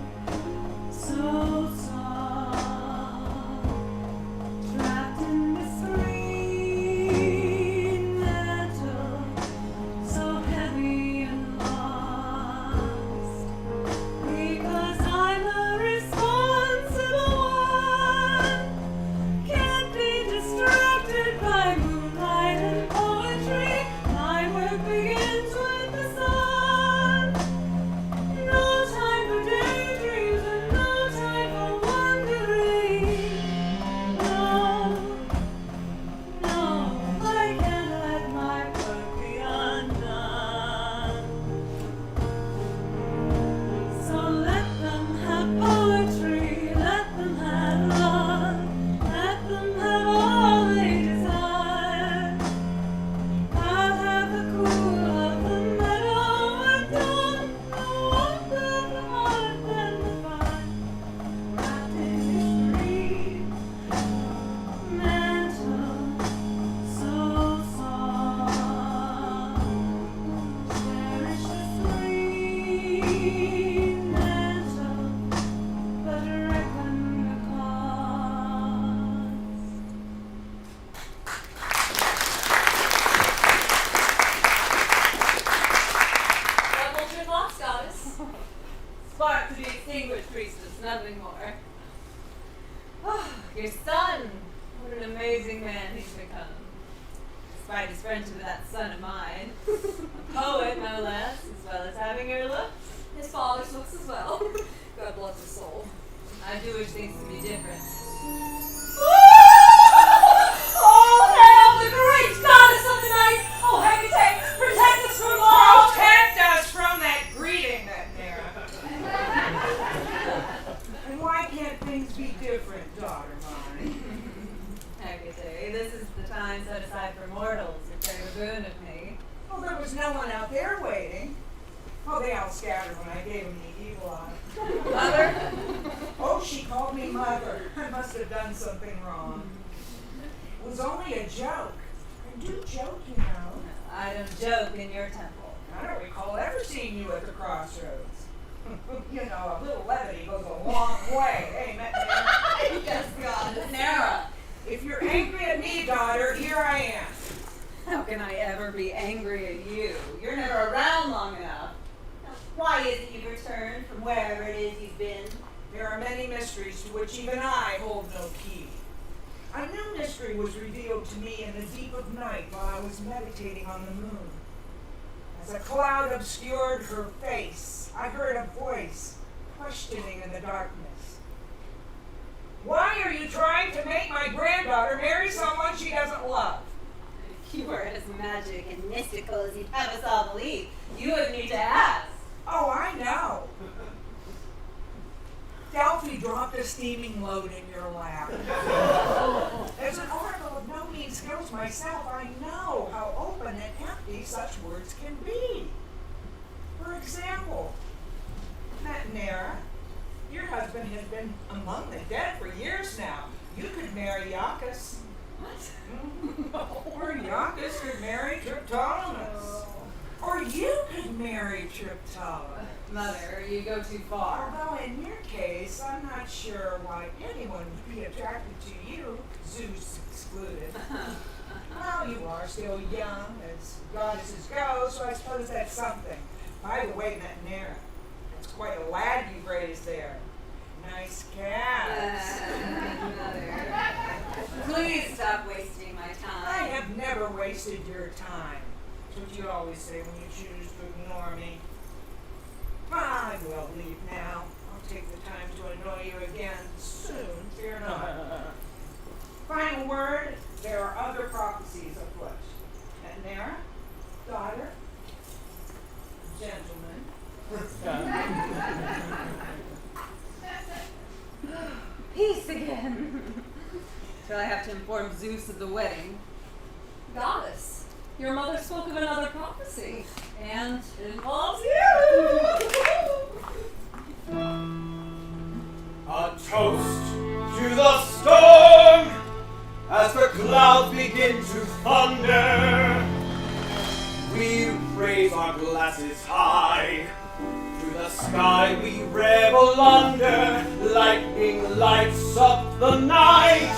nothing more. Oh, your son. What an amazing man he's become. Despite his friendship with that son of mine. A poet, no less, as well as having your looks. His father's looks as well. God bless his soul. I do wish things could be different. Oh, hail the great goddess of the night! Oh, Hecate, protect us from all! Protect us from that greeting, And why can't things be different, daughter mine? Hecate, this is the time set aside for mortals to crave a boon of me. Well, there was no one out there waiting. Oh, they all scattered when I gave them the evil eye. Mother? Oh, she called me mother. I must have done something wrong. It was only a joke. I do joke, you know. I don't joke in your temple. I don't recall ever seeing you at the crossroads. You know, a little levity goes a long way. Hey, Manasseri. Yes, God. Nara. If you're angry at me, daughter, here I am. How can I ever be angry at you? You're never around long enough. Why is it you've returned from wherever it is you've been? There are many mysteries to which even I hold no key. A new mystery was revealed to me in the deep of night while I was meditating on the moon. As a cloud obscured her face, I heard a voice questioning in the darkness. Why are you trying to make my granddaughter marry someone she doesn't love? If you were as magic and mystical as you'd have us all believe, you wouldn't need to ask. Oh, I know. Delphi dropped a steaming load in your lap. As an oracle of no mean skills myself, I know how open and empty such words can be. For example, Manasseri, your husband has been among the dead for years now. You could marry Iacchus. What? Or Iacchus could marry Triptolemus. Or you could marry Triptolemus. Mother, you go too far. Although in your case, I'm not sure why anyone would be attracted to you, Zeus excluded. Well, you are still young, as goddesses go, so I suppose that's something. By the way, Manasseri, it's quite a lad you've raised there. Nice cats. Mother, please stop wasting my time. I have never wasted your time. That's what you always say when you choose to ignore me. I will leave now. I'll take the time to annoy you again soon, fear not. Final word, there are other prophecies afoot. Manasseri, daughter, gentlemen. Peace again. Till I have to inform Zeus of the wedding. Goddess, your mother spoke of another prophecy. And it involves you! A toast to the storm as the clouds begin to thunder. We raise our glasses high. To the sky we revel under. Lightning lights up the night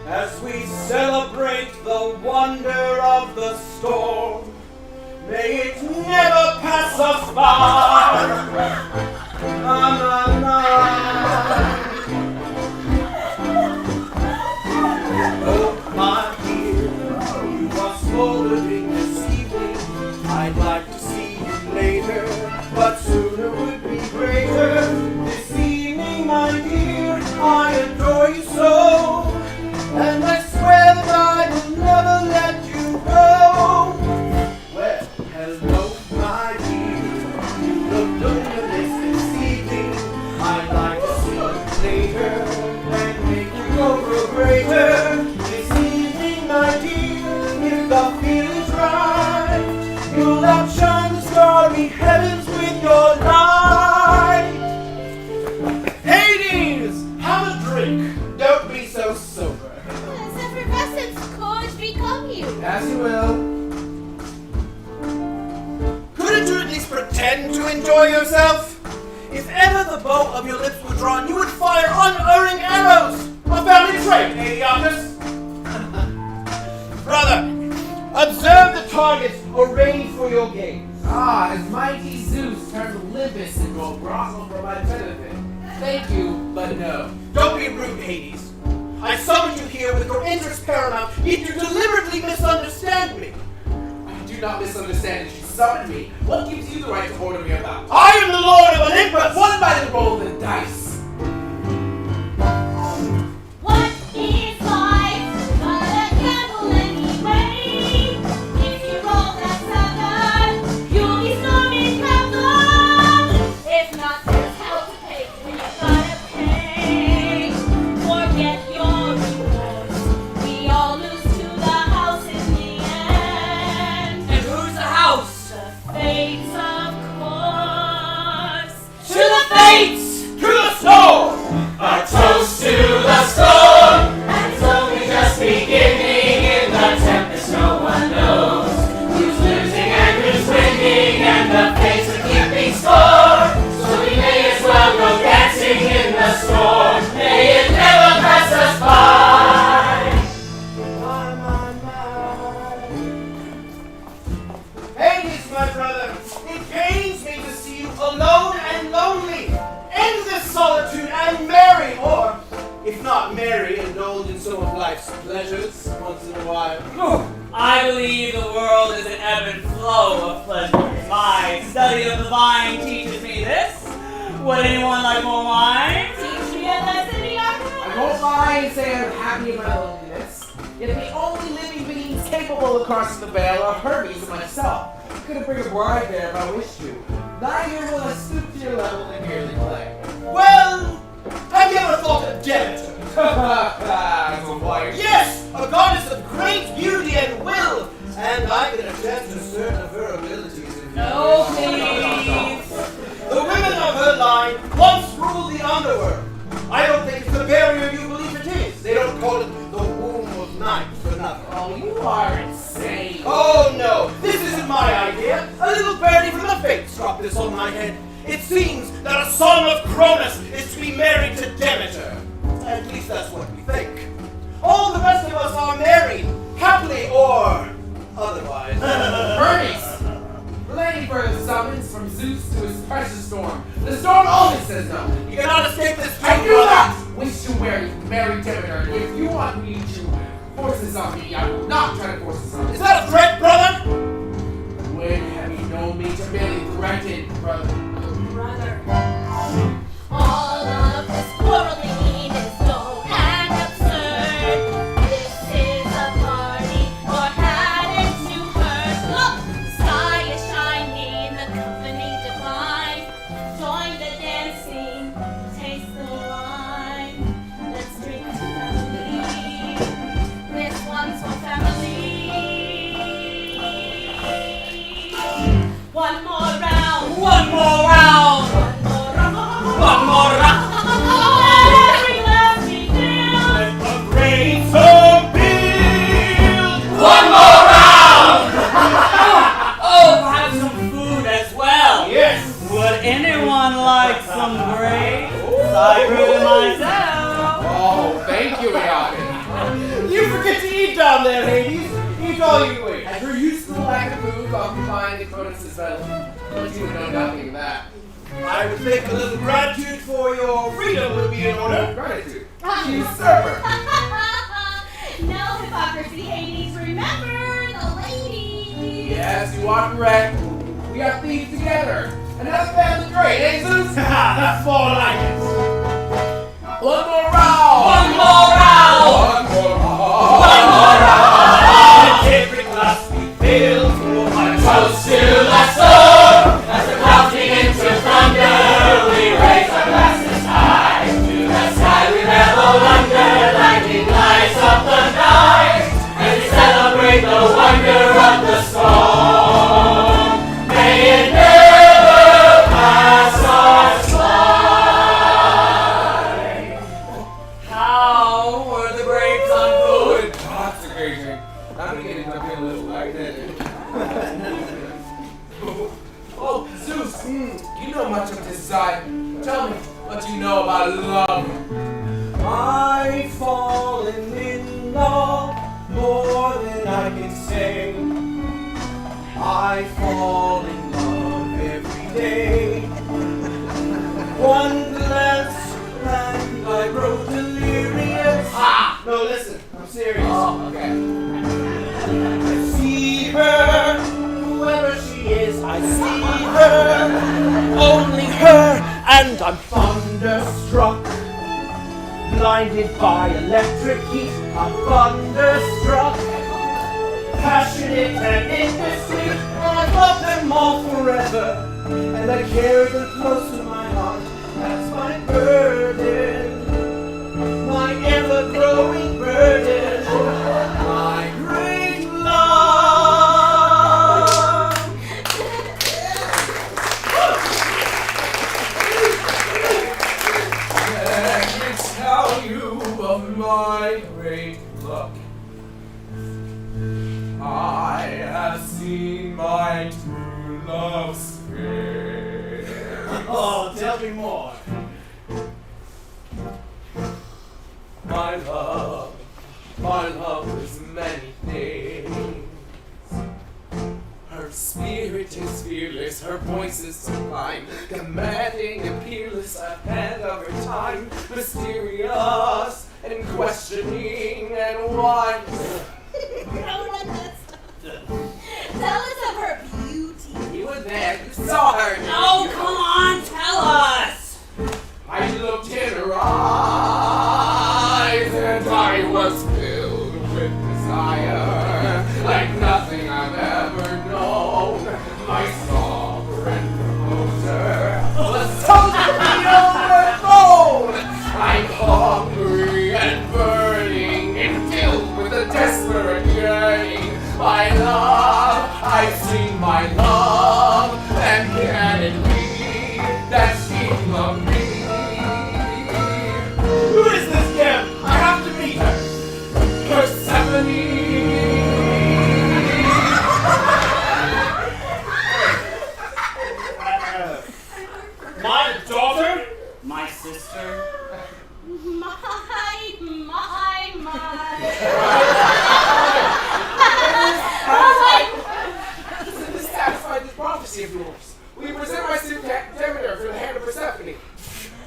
as we celebrate the wonder of the storm. May it never pass us by. Na, na, na. Oh, my dear, you are smoldering this evening. I'd like to see you later, but sooner would be greater. This evening, my dear, I adore you so, and I swear that I will never let you go. Well, hello, my dear, you look luminous this evening. I'd like to see you later and make you go greater. This evening, my dear, if the feeling's right, you'll outshine the starry heavens with your light. Hades, have a drink. Don't be so sober. As effervescence could become you. As you will. Couldn't you at least pretend to enjoy yourself? If ever the bow of your lips were drawn, you would fire unerring arrows. A family trait, Iacchus. Brother, observe the targets arranged for your gaze. Ah, as mighty Zeus turned Olympus into a brothel for my benefit. Thank you, but no. Don't be rude, Hades. I summoned you here with your interest paramount, yet you deliberately misunderstand me. I do not misunderstand that you summoned me. What gives you the right to order me about? I am the Lord of Olympus! Won by the roll of the dice. What is life but a gamble anyway? If you roll that sucker, you'll be storming heaven. If not, there's hell to pay, and you gotta pay. Forget your rewards. We all lose to the house in the end. And who's the house? The fates, of course. To the fates! To the storm! A toast to the storm, and it's only just beginning. In the tempest, no one knows who's losing and who's winning, and the fates are keeping score. So we may as well go dancing in the storm. May it never pass us by. Hades, my brother, it pains me to see you alone and lonely. End this solitude and marry, or, if not marry, indulge in some of life's pleasures once in a while. I believe the world is an ebb and flow of pleasure. My study of the vine teaches me this. Would anyone like more wine? Teach me a lesson, Iago. I won't lie and say I'm happy in my loneliness. Yet the only living beings capable of crossing the veil are Hermes and myself. I couldn't bring a bride there if I wished to. Neither will I stoop to your level and merely play. Well, have you ever thought of Demeter? Yes, a goddess of great beauty and will, and I can attest to certain of her abilities. No, please. The women of her line once ruled the underworld. I don't think it's the barrier you believe it is. They don't call it the womb of night for nothing. Oh, you are insane. Oh no, this isn't my idea. A little birdie from the fates dropped this on my head. It seems that a son of Cronus is to be married to Demeter. At least that's what we think. All the rest of us are married, happily or otherwise. Hermes! Relating further summons from Zeus to his precious storm. The storm always says no. You cannot escape this I too, do brother. not wish to marry Demeter. If you want me to force this on me, I will not try to force this on you. Is that a threat, brother? When have you known me to merely threaten, brother? All of this quarreling is dull and absurd. This is a party for hadn't you heard? Look, the sky is shining, the company divine. Join the dancing, taste the wine. Let's drink to family. This one's for family. One more round. One more round! One more round! Every glass refilled. A great soul build. One more round! Oh, have some food as well. Yes. Would anyone like some grapes? I grew them myself. Oh, thank you, Iago. You forget to eat down there, Hades. Eat all you wish. I grew used to the lack of food occupying the Cronus' vessel. But you would know nothing of that. I would think a little gratitude for your freedom would be in order. Gratitude. Usurper. No hypocrisy, Hades. Remember the lady. Yes, you are correct. We are thieves together. And that's family great, eh, Zeus? That's more like it. One more round! One more round! One more round! One more round! Every glass we filled. A toast to the storm, as the clouds begin to thunder, we raise our glasses high. To the sky we revel under, lightning lights up the night, and we celebrate the wonder of the storm. May it never pass us by. How were the grapes on food? Intoxicating. I'm beginning to feel a little lightheaded. Oh, Zeus, you know much of this side. Tell me what you know about love. I've fallen in love more than I can say. I fall in love every day. One glance serious. Oh, okay. I see her, whoever she is, I see her, only her, and I'm thunderstruck. Blinded by electric heat, I'm thunderstruck. Passionate and indiscreet, I love them all forever, and I carry them close to my heart. That's my burden, my ever-growing burden, my great love. Let me tell you of my great luck. I have seen my true love's face. Oh, tell me more. My love is many things. Her spirit is fearless, her voice is sublime, commanding and peerless ahead of her time, mysterious and questioning and wise. Tell us of her beauty. You were there, you saw her. Oh, come on, tell us! I looked in her eyes and I was filled with desire, like nothing I've ever known. My sovereign composer was totally overthrown. I'm hungry and burning and filled with a desperate yearning. My love, I've seen my love, and can it be that she loved me? Who is this girl? I have to meet her. Persephone. My daughter? My sister? This satisfied this prophecy of yours. Will you present my suit to Demeter for the hand of Persephone?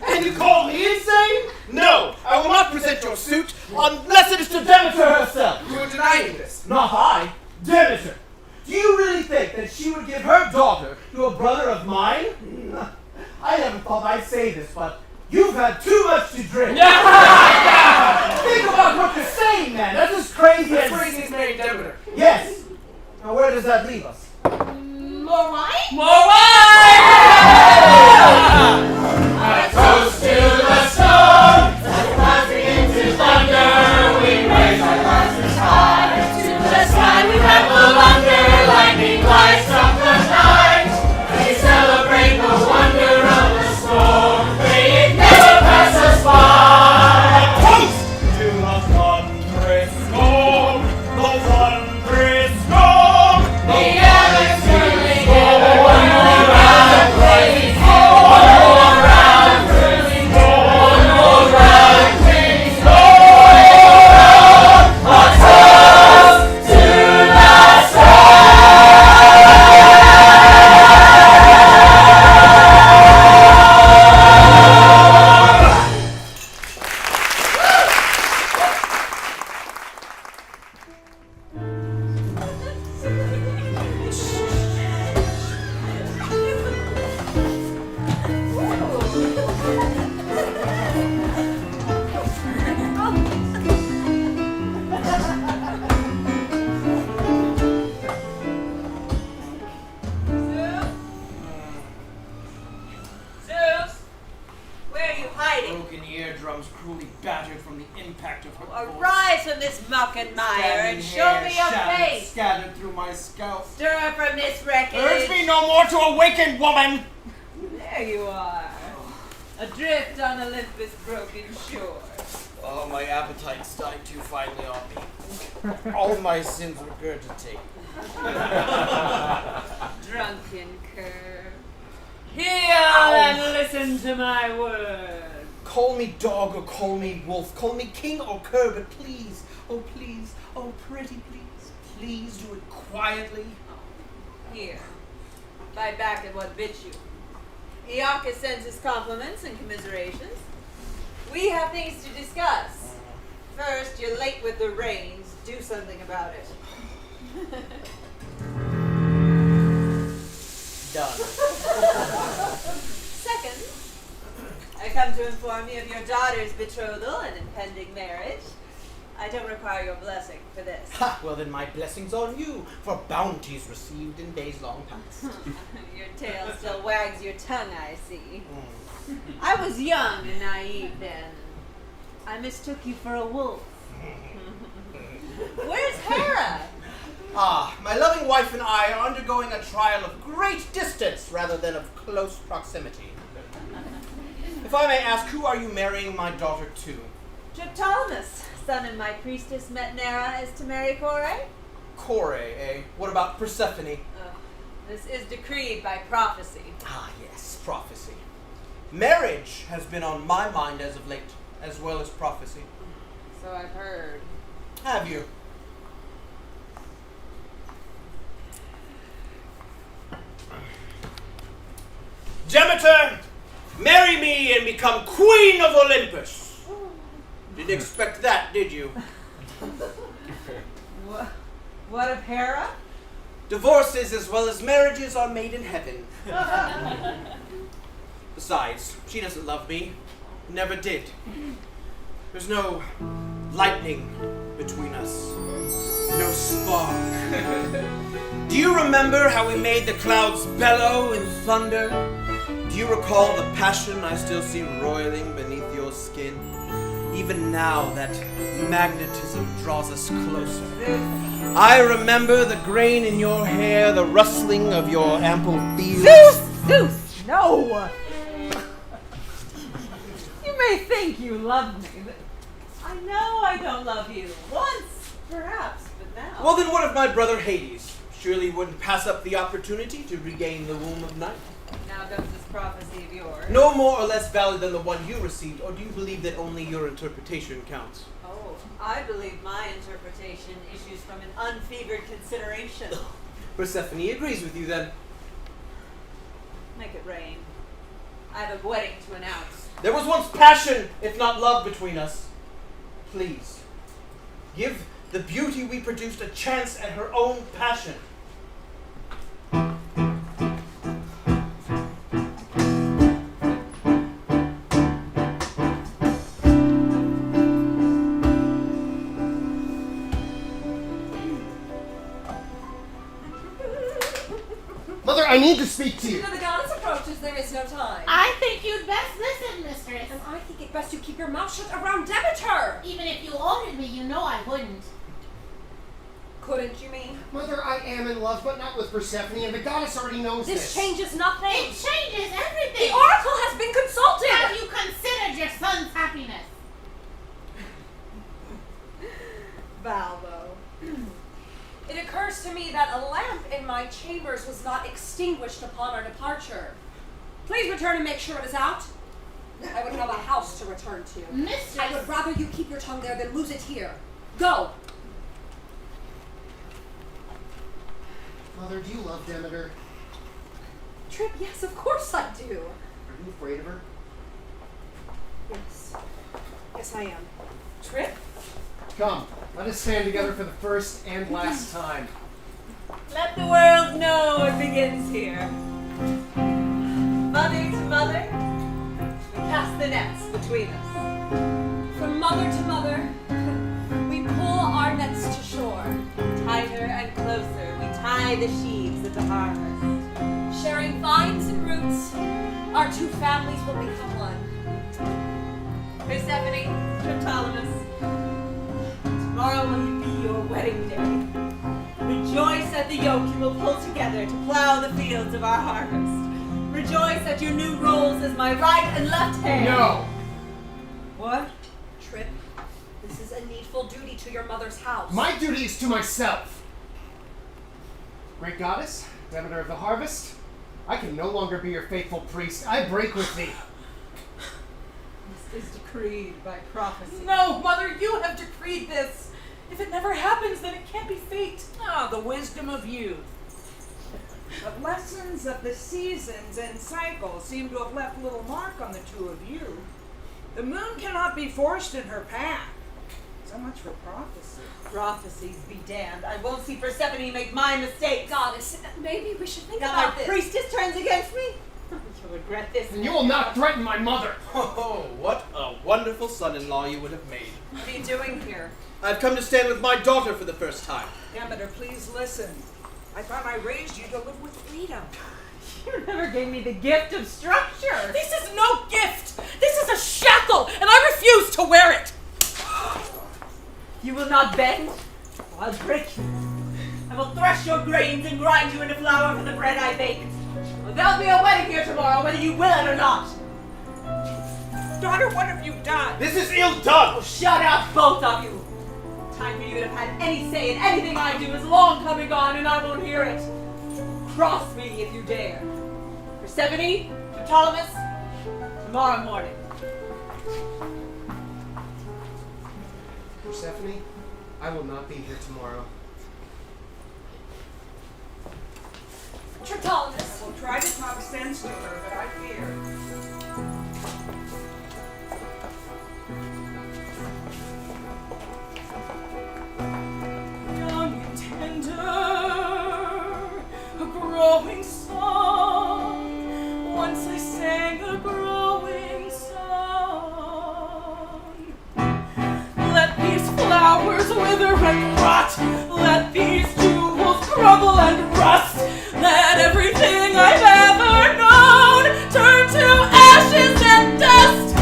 And you call me insane? No, I will not present your suit unless it is to Demeter herself. You are denying this. Not I, Demeter. Do you really think that she would give her daughter to a brother of mine? I never thought I'd say this, but you've had too much to drink. Think about what you're saying, man. That's as crazy This as... crazy is married Demeter. Yes. Now where does that leave us? More wine? More wine! A toast to the storm, as the clouds begin to thunder, we raise our glasses high. To the sky we revel under, lightning lights up the night. We celebrate the wonder of the storm, may it never pass us by. Toast to the thunderous storm, the thunderous storm. The elements turning together, one more round, blazing forward. One more round, whirling forward. One more round, blazing forward. A toast to the Zeus, where are you hiding? Broken eardrums cruelly battered from the impact of her voice. Arise from this muck and mire and Standing show hair me your shattered, face. Scattered through my scalp. Stir from this wreckage. Urge me no more to awaken, woman! There you are, adrift on Olympus' broken shore. Oh, my appetites died too finely on me. All my sins regurgitate. Drunken cur. Hear and listen to my word. Call me dog or call me wolf, call me king or cur, but please, oh pretty please do it quietly. Here, lie back at what bits you. Iacchus sends his compliments and commiserations. We have things to discuss. First, you're late with the rains. Do something about it. Done. Second, I come to inform you of your daughter's betrothal and impending marriage. I don't require your blessing for this. Ha! Well, then my blessings on you for bounties received in days long past. Your tail still wags your tongue, I see. I was young and naive then. I mistook you for a wolf. Where's Hera? Ah, my loving wife and I are undergoing a trial of great distance rather than of close proximity. If I may ask, who are you marrying my daughter to? Triptolemus, son of my priestess Manasseri, is to marry Kore. Kore, eh? What about Persephone? This is decreed by prophecy. Ah, yes, prophecy. Marriage has been on my mind as of late, as well as prophecy. So I've heard. Have you? Demeter, marry me and become Queen of Olympus. Didn't expect that, did you? What of Hera? Divorces as well as marriages are made in heaven. Besides, she doesn't love me. Never did. There's no lightning between us. No spark. Do you remember how we made the clouds bellow in thunder? Do you recall the passion I still see roiling beneath your skin? Even now, that magnetism draws us closer. I remember the grain in your hair, the rustling of your ample fields. Zeus! No! You may think you love me, but I know I don't love you. Once, perhaps, but now... Well, then what of my brother Hades? Surely you wouldn't pass up the opportunity to regain the womb of night? Now comes this prophecy of yours. No more or less valid than the one you received, or do you believe that only your interpretation counts? Oh, I believe my interpretation issues from an unfevered consideration. Persephone agrees with you then. Make it rain. I have a wedding to announce. There was once passion, if not love, between us. Please, give the beauty we produced a chance at her own passion. Mother, I need to speak to you. When the goddess approaches, there is no time. I think you'd best listen, mistress. And I think it best you keep your mouth shut around Demeter. Even if you ordered me, you know I wouldn't. Couldn't you mean? Mother, I am in love, but not with Persephone, and the goddess already knows this. This changes nothing. It changes everything. The oracle has been consulted. Have you considered your son's happiness? Valvo. It occurs to me that a lamp in my chambers was not extinguished upon our departure. Please return and make sure it is out. I would have a house to return to. Mistress! I would rather you keep your tongue there than lose it here. Go! Mother, do you love Demeter? Trip, yes, of course I do. Are you afraid of her? Yes. Yes, I am. Trip? Come, let us stand together for the first and last time. Let the world know it begins here. Mother to mother, we cast the nets between us. From mother to mother, we pull our nets to shore. Tighter and closer, we tie the sheaves of the harvest. Sharing vines and roots, our two families will become one. Persephone, Triptolemus, tomorrow will be your wedding day. Rejoice at the yoke you will pull together to plow the fields of our harvest. Rejoice at your new roles as my right and left hand. No! What? Trip, this is a needful duty to your mother's house. My duty is to myself. Great goddess, Demeter of the harvest, I can no longer be your faithful priest. I break with thee. This is decreed by prophecy. No, Mother, you have decreed this. If it never happens, then it can't be fate. Ah, the wisdom of youth. But lessons of the seasons and cycles seem to have left little mark on the two of you. The moon cannot be forced in her path. So much for prophecy. Prophecies be damned. I won't see Persephone make my mistake. Goddess, maybe we should think Now about my this. priestess turns against me. You'll regret this. And you will not threaten my mother. Oh, what a wonderful son-in-law you would have made. What are you doing here? I've come to stand with my daughter for the first time. Demeter, please listen. I thought I raised you to live with freedom. You never gave me the gift of structure. This is no gift! This is a shackle, and I refuse to wear it! You will not bend? I'll break you. I will thresh your grains and grind you into flour for the bread I bake. Well, there'll be a wedding here tomorrow, whether you will it or not. Daughter, what have you done? This is ill done! Oh, shut up, both of you. Time for you to have had any say in anything I do is long come and gone, and I won't hear it. Cross me if you dare. Persephone, Ptolemy, tomorrow morning. Persephone, I will not be here tomorrow. Tertullus. We'll try to talk sense to her, but I fear. Young and tender, a growing song. Once I sang a growing song. Let these flowers wither and rot. Let these jewels crumble and rust. Let everything I've ever known turn to ashes and dust.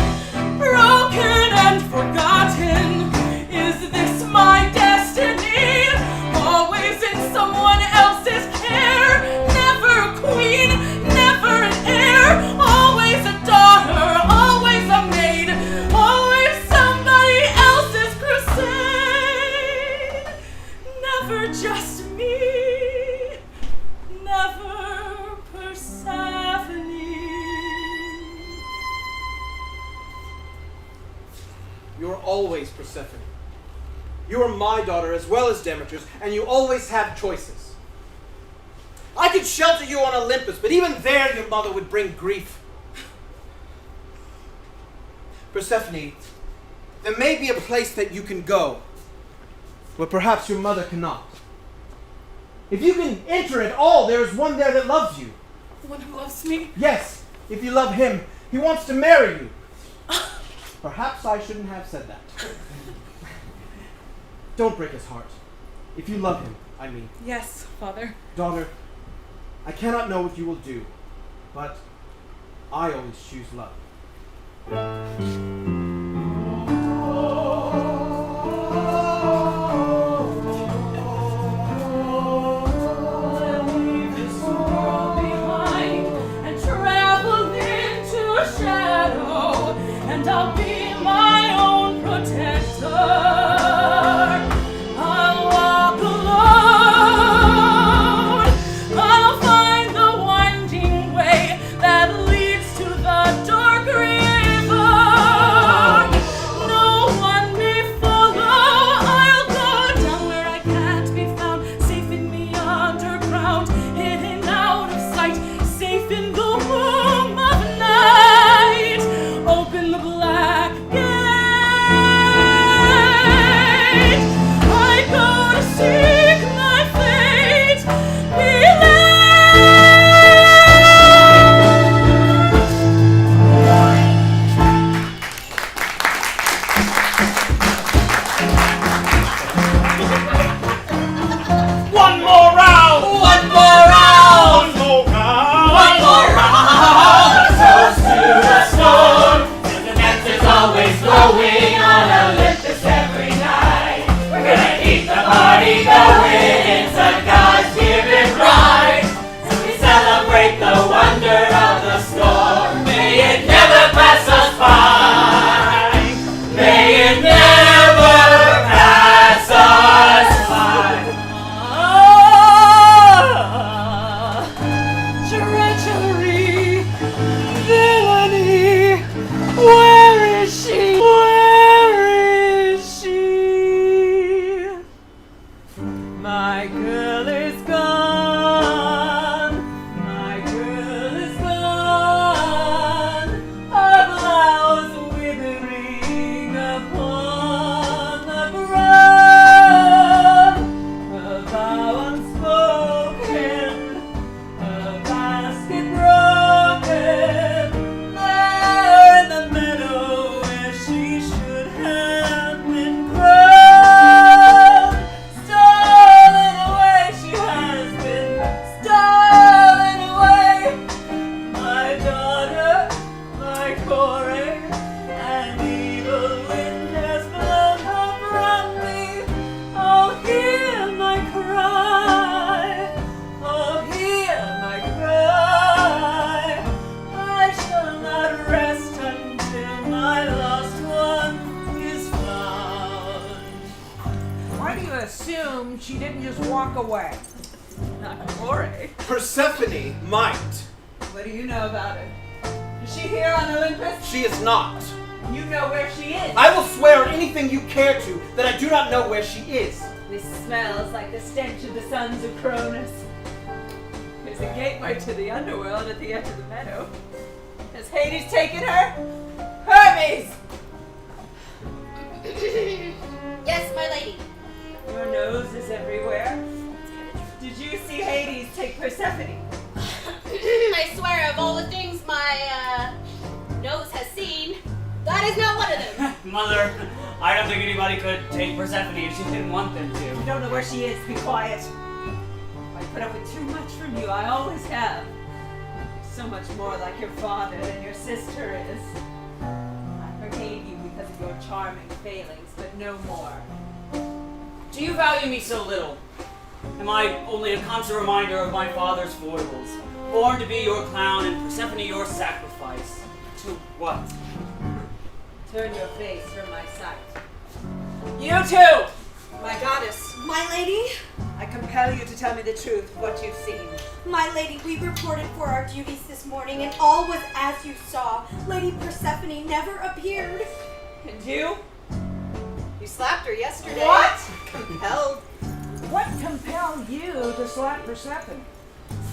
Broken and forgotten, is this my destiny? Always in someone else's care. Never queen, never an heir. Always a daughter, always a maid. Always somebody else's crusade. Never just me. Never Persephone. You are always Persephone. You are my daughter as well as Demeter's, and you always have choices. I could shelter you on Olympus, but even there your mother would bring grief. Persephone, there may be a place that you can go, but perhaps your mother cannot. If you can enter at all, there is one there that loves you. The one who loves me? Yes, if you love him, he wants to marry you. Perhaps I shouldn't have said that. Don't break his heart. If you love him, I mean. Yes, Father. Daughter, I cannot know what you will do, but I always choose love. I'll leave this world behind and travel into a shadow, and I'll be my own protector. I'll walk alone. I'll find the winding way that leads to the dark river. come she didn't just walk away? Not glory. Persephone might. What do you know about her? Is she here on Olympus? She is not. You know where she is. I will swear anything you care to that I do not know where she is. This smells like the stench of the sons of Cronus. There's a gateway to the Underworld at the edge of the meadow. Has Hades taken her? Hermes! Yes, my lady. Your nose is everywhere. Did you see Hades take Persephone? I swear, of all the things my nose has seen, that is not one of them. Mother, I don't think anybody could take Persephone if she didn't want them to. You don't know where she is. Be quiet. I put up with too much from you. I always have. You're so much more like your father than your sister is. I forgave you because of your charming failings, but no more. Do you value me so little? Am I only a constant reminder of my father's foibles? Born to be your clown and Persephone your sacrifice? To what? Turn your face from my sight. You too! My goddess. My lady? I compel you to tell me the truth of what you've seen. My lady, we reported for our duties this morning, and all was as you saw. Lady Persephone never appeared. And you? You slapped her yesterday. What? Compelled. What compelled you to slap Persephone?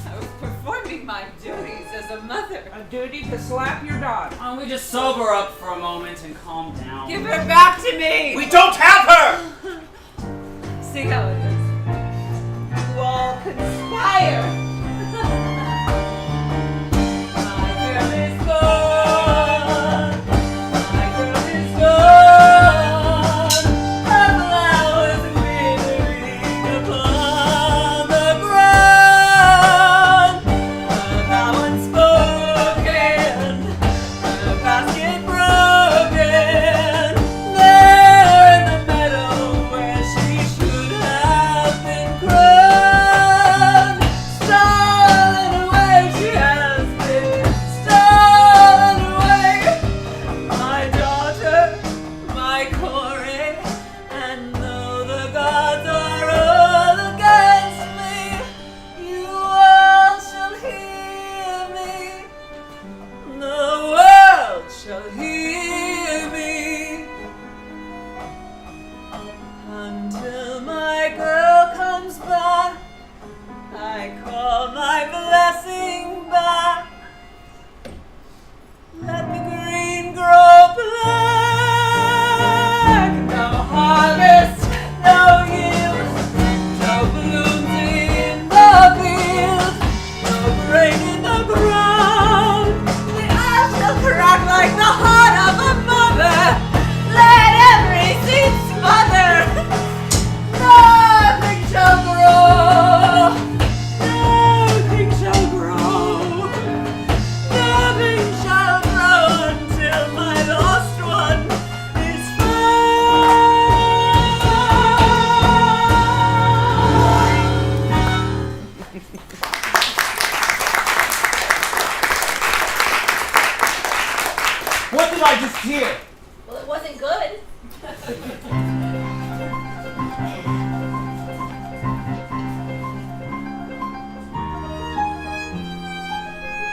I was performing my duties as a mother. A duty to slap your daughter. Why don't we just sober up for a moment and calm down? Give her back to me! We don't have her! See how it is. You all conspire. My girl is gone. My girl is gone. Her flowers withering upon the ground. Her vow unspoken. Her basket broken. There in the meadow where she should have been crowned. Stolen away she has been. Stolen away. My daughter, my Corey. And though the gods are all against me, you all shall hear me. The world shall hear me. Until my girl comes back, I call my blessing back. Let the green grow black. No harvest, no yield, no blooms in the field, no grain in the ground. The earth shall crack like the heart of a mother. Let every seed smother. Nothing shall grow. Nothing shall grow. Nothing shall grow until my lost one is found. What did I just hear? Well, it wasn't good.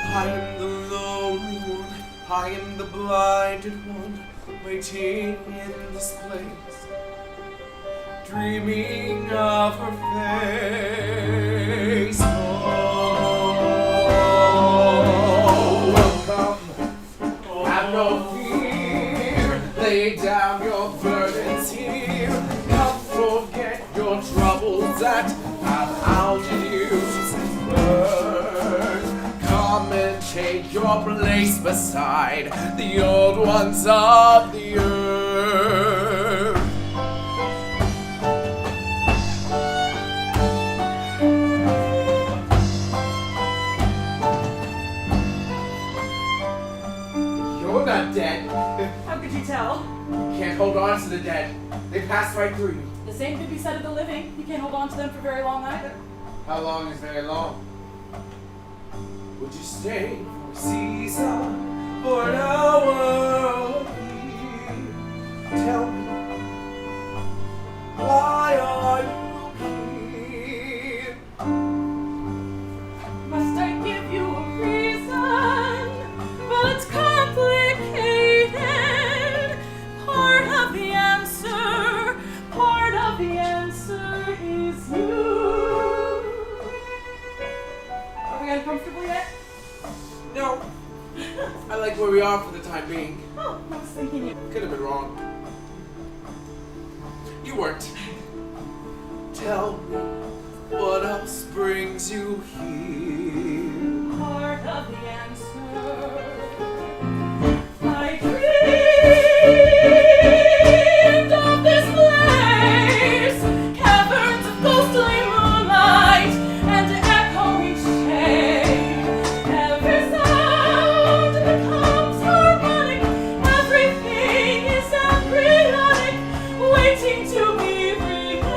I am the lonely one, I am the blinded one, waiting in this place, dreaming of her face. Oh, welcome, have no fear, lay down your burdens here, come forget your troubles that have hounded you since birth. Come and take your place beside the old ones of the earth. You're not dead. How could you tell? Can't hold on to the dead. They pass right through you. The same could be said of the living. You can't hold on to them for very long either. How long is very long? Would you stay for a season, for an hour? Tell me, why are you here? I uncomfortable yet? No. I like where we are for the time being. Oh, I was thinking you. Could have been wrong. You weren't. Tell me, what else brings you here? Part of the answer. I dreamed of this place, caverns of ghostly moonlight and echoing shade. Every sound becomes harmonic, everything is embryonic, waiting to be remade.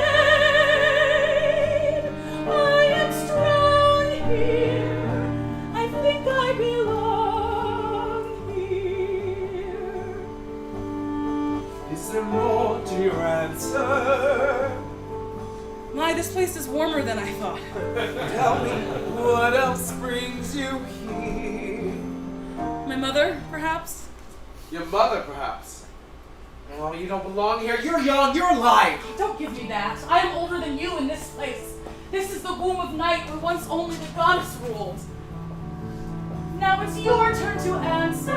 I am strong here, I think I belong here. Is there more to your answer? My, this place is warmer than I thought. Tell me, what else brings you here? My mother, perhaps? Your mother, perhaps. Oh, you don't belong here. You're young. You're alive. Don't give me that. I am older than you in this place. This is the womb of night where once only the goddess ruled. Now it's your turn to answer.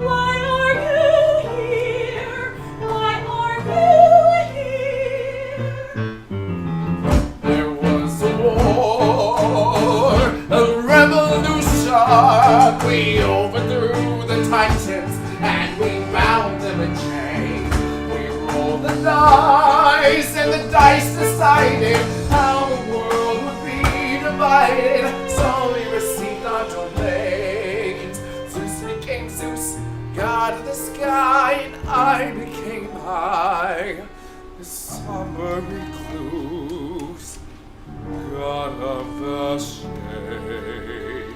Why are you here? Why are you here? There was a war, a revolution. We overthrew the Titans and we bound them in chains. We rolled the dice and the dice decided how the world would be divided. So we received our domains. Zeus became Zeus, god of the sky, and I became I, the somber recluse, god of the shade.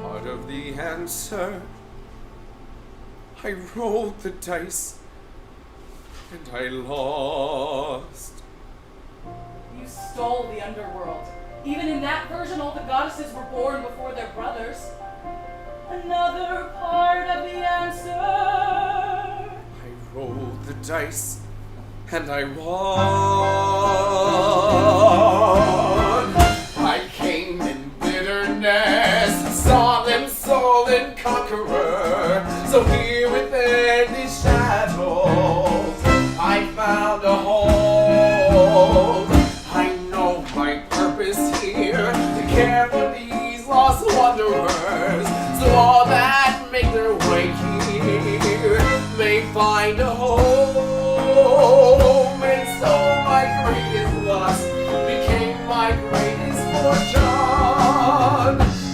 Part of the answer, I rolled the dice and I lost. You stole the underworld. Even in that version, all the goddesses were born before their brothers. Another part of the answer. I rolled the dice and I won. I came in bitterness, solemn soul and conqueror. So here within these shadows, I found a home. I know my purpose here, to care for these lost wanderers. So all that make their way here may find a home. And so my greatest lust became my greatest fortune.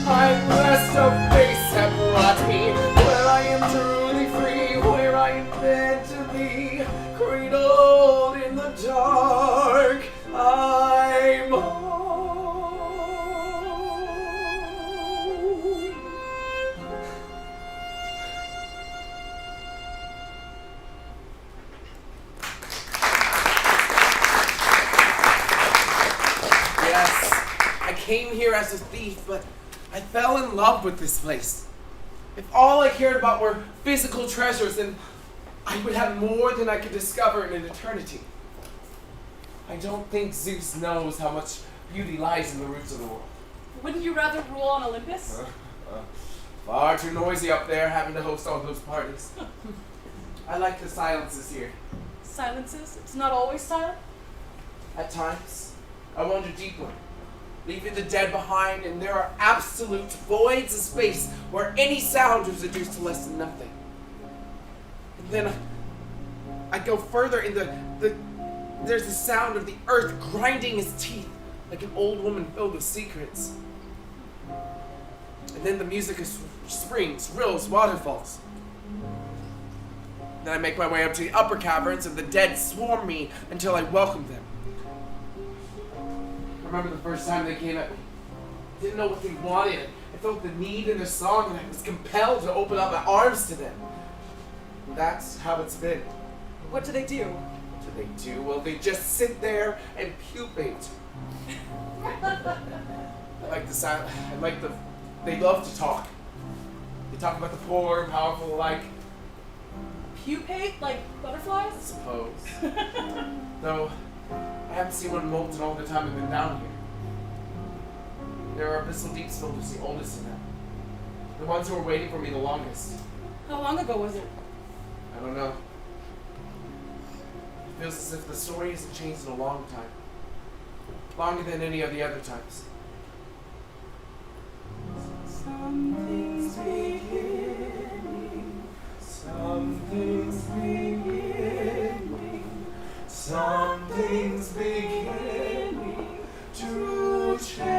I'm blessed of face have brought me where I am truly free, where I am meant to be, cradled in the dark. I'm home. Yes, I came here as a thief, but I fell in love with this place. If all I cared about were physical treasures, then I would have more than I could discover in an eternity. I don't think Zeus knows how much beauty lies in the roots of the world. Wouldn't you rather rule on Olympus? Far too noisy up there having to host all those parties. I like the silences here. Silences? It's not always silent? At times, I wander deeper, leaving the dead behind, and there are absolute voids of space where any sound is reduced to less than nothing. And then I go further in there's the sound of the earth grinding its teeth like an old woman filled with secrets. And then the music of springs, rills, waterfalls. Then I make my way up to the upper caverns, and the dead swarm me until I welcome them. I remember the first time they came at me. I didn't know what they wanted. I felt the need in their song, and I was compelled to open up my arms to them. And that's how it's been. What do they do? What do they do? Well, they just sit there and pupate. They love to talk. They talk about the poor and powerful alike. Pupate? Like butterflies? I suppose. Though, I haven't seen one molt in all the time I've been down here. There are abyssal deeps filled with the oldest of them. The ones who were waiting for me the longest. How long ago was it? I don't know. It feels as if the story hasn't changed in a long time. Longer than any of the other times. Something's beginning. Something's beginning. Something's beginning to change.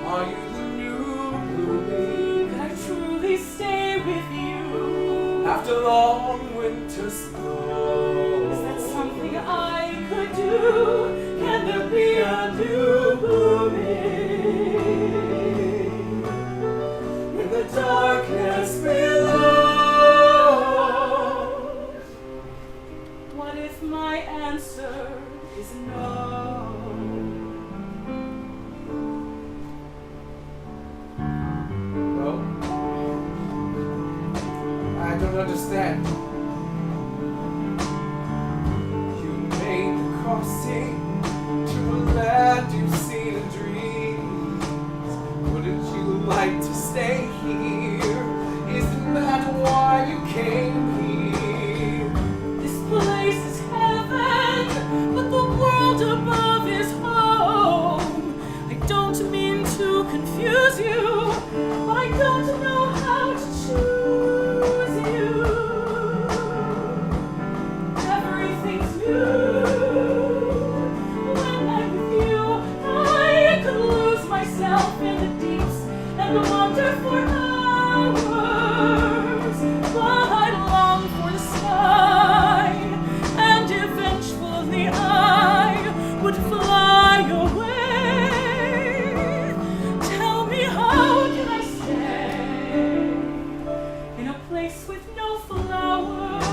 Are you the new blooming? Could I truly stay with you? After long winter snow. Is that something I could do? Can there be a new blooming in the darkness below? What if my answer is no? Well, I don't understand. You made the crossing to a land you've seen in dreams. Wouldn't you like to stay here? Isn't that why you came here? This place is heaven, but the world above is home. I don't mean to confuse you, but I don't know how to choose you. Everything's new. When I'm with you, I could lose myself in the deeps and wander for hours. But I long for the sky, and eventually I would fly away. Tell me, how can I stay in a place with no flowers?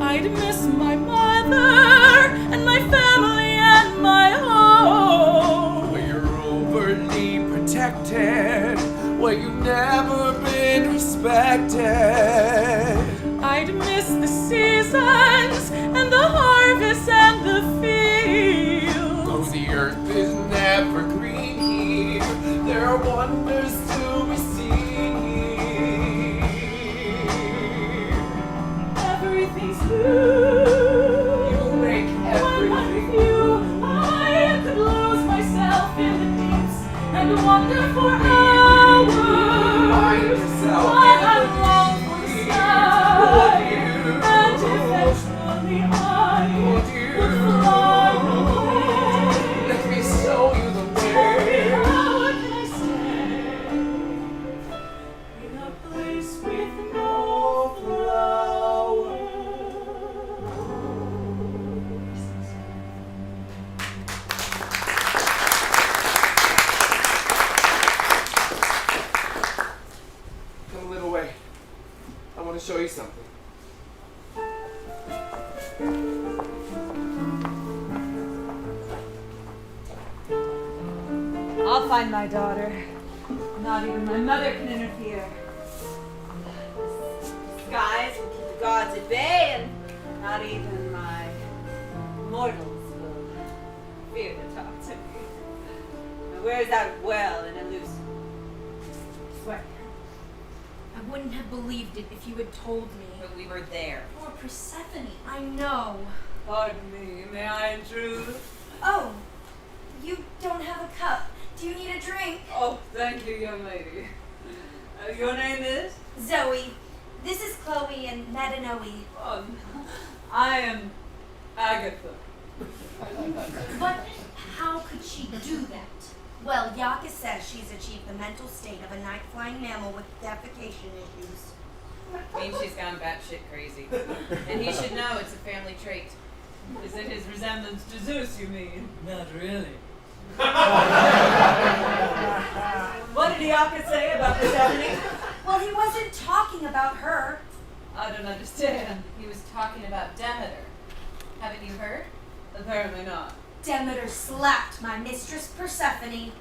I'd miss my mother and my family and my home. Where you're overly protected, where you've never been respected. I'd miss the seasons and the harvest and the fields. Though the earth is never green here, there are wonders to be seen here. Everything's new. You make When I'm everything with you, I could lose myself in the deeps and wander for hours. Find yourself But I long for the sky, and eventually I would fly away. Let me show you the Tell me, way. how can I stay in a place with no flowers? Come a little way. I want to show you something. I'll find my daughter. Not even my mother can interfere. The skies will keep the gods at bay, and not even my mortals will fear to talk to me. Now, where's that well in Elusive? Swear. I wouldn't have believed it if you had told me. But we were there. Poor Persephone, I know. Pardon me, may I intrude? Oh, you don't have a cup. Do you need a drink? Oh, thank you, young lady. Your name is? Zoe, this is Chloe and Madinoe. Oh, I am Agatha. But how could she do that? Well, Yaka says she's achieved the mental state of a night-flying mammal with defecation issues. Means she's gone batshit crazy. And he should know it's a family trait. Is it his resemblance to Zeus, you mean? Not really. What did Yaka say about Persephone? Well, he wasn't talking about her. I don't understand. He was talking about Demeter. Haven't you heard? Apparently not. Demeter slapped my mistress Persephone.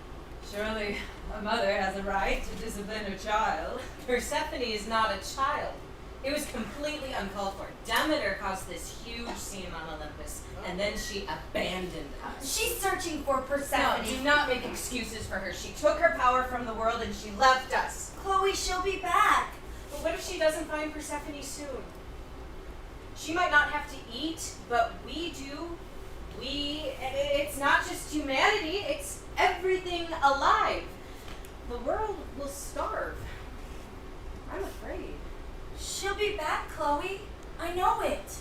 Surely a mother has a right to discipline her child. Persephone is not a child. It was completely uncalled for. Demeter caused this huge scene on Olympus, and then she abandoned us. She's searching for Persephone. No, do not make excuses for her. She took her power from the world and she left us. Chloe, she'll be back. But what if she doesn't find Persephone soon? She might not have to eat, but we do. It's not just humanity, it's everything alive. The world will starve. I'm afraid. She'll be back, Chloe. I know it.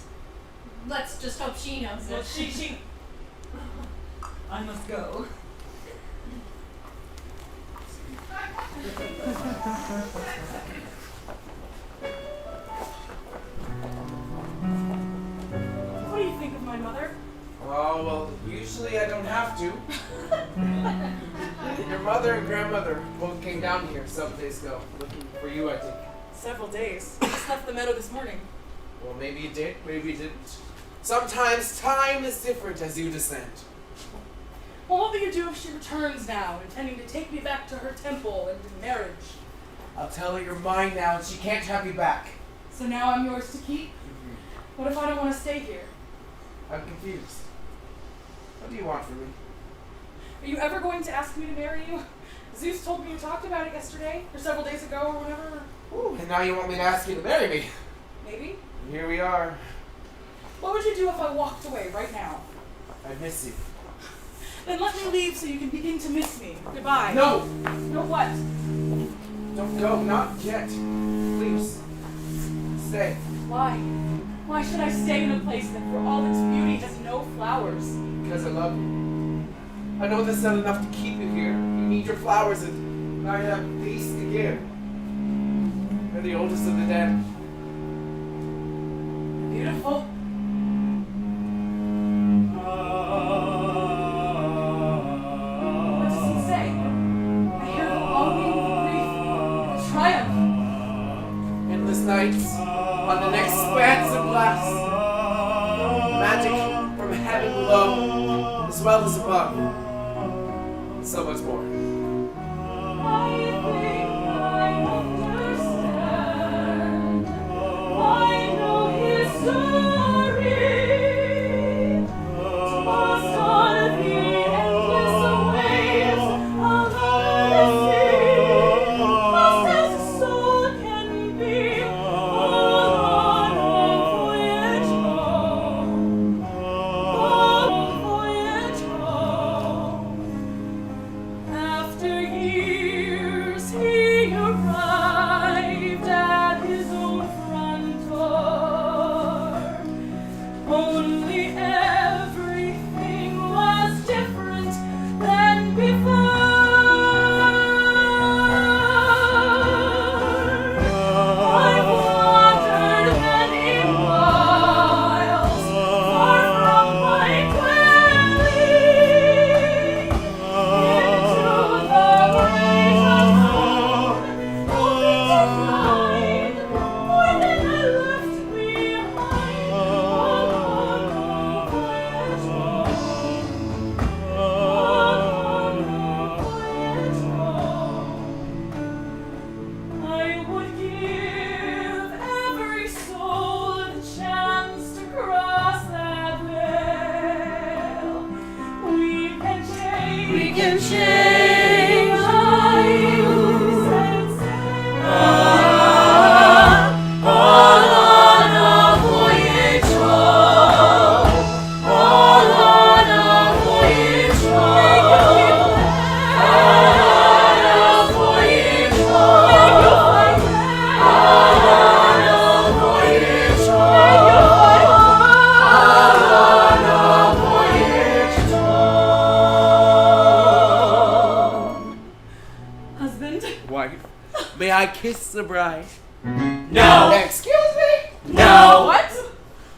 Let's just hope she knows Well, it. she. I must go. What do you think of my mother? Oh, well, usually I don't have to. Your mother and grandmother both came down here some days ago, looking for you, I think. Several days. I just left the meadow this morning. Well, maybe you did, maybe you didn't. Sometimes time is different as you descend. Well, what will you do if she returns now, intending to take me back to her temple and in marriage? I'll tell her you're mine now and she can't have you back. So now I'm yours to keep? What if I don't want to stay here? I'm confused. What do you want from me? Are you ever going to ask me to marry you? Zeus told me you talked about it yesterday, or several days ago, or whatever. Ooh, and now you want me to ask you to marry me. Maybe? And here we are. What would you do if I walked away right now? I miss you. Then let me leave so you can begin to miss me. Goodbye. No! No what? Don't go, not yet. Please. Stay. Why? Why should I stay in a place that for all its beauty has no flowers? Because I love you. I know that's not enough to keep you here. You need your flowers and I have these to give. They're the oldest of the dead. Beautiful. What does he say? I hear the longing, the grief, the triumph. Endless nights on the next expanse of glass. Magic from heaven below, as well as above. So much more. I think I understand. I know his story. Tossed on the endless waves of the sea, lost as a soul can be, on a voyage home, voyage home. After years, he arrived at his own front door. Only everything was different than before. I've wandered many miles, far from my dwelling, into the great unknown, only to find more than I left behind. On a voyage home, on a voyage home. I would give every soul the chance to cross that veil. We can change. We can change. All on a voyage home. All on a voyage home. On a voyage home. On a voyage home. On a voyage home. Husband. Wife, may I kiss the bride? No! Excuse me? No! What?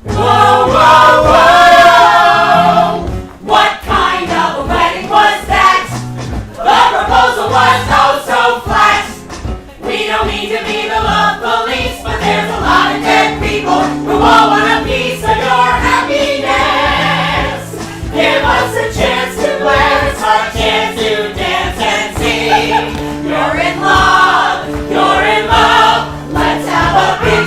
Whoa, whoa, whoa! What kind of a wedding was that? The proposal was oh so flat. We don't need to be the love police, but there's a lot of dead people who all want a piece of your happiness. Give us a chance to bless, a chance to dance and sing. You're in love, you're in love. Let's have a big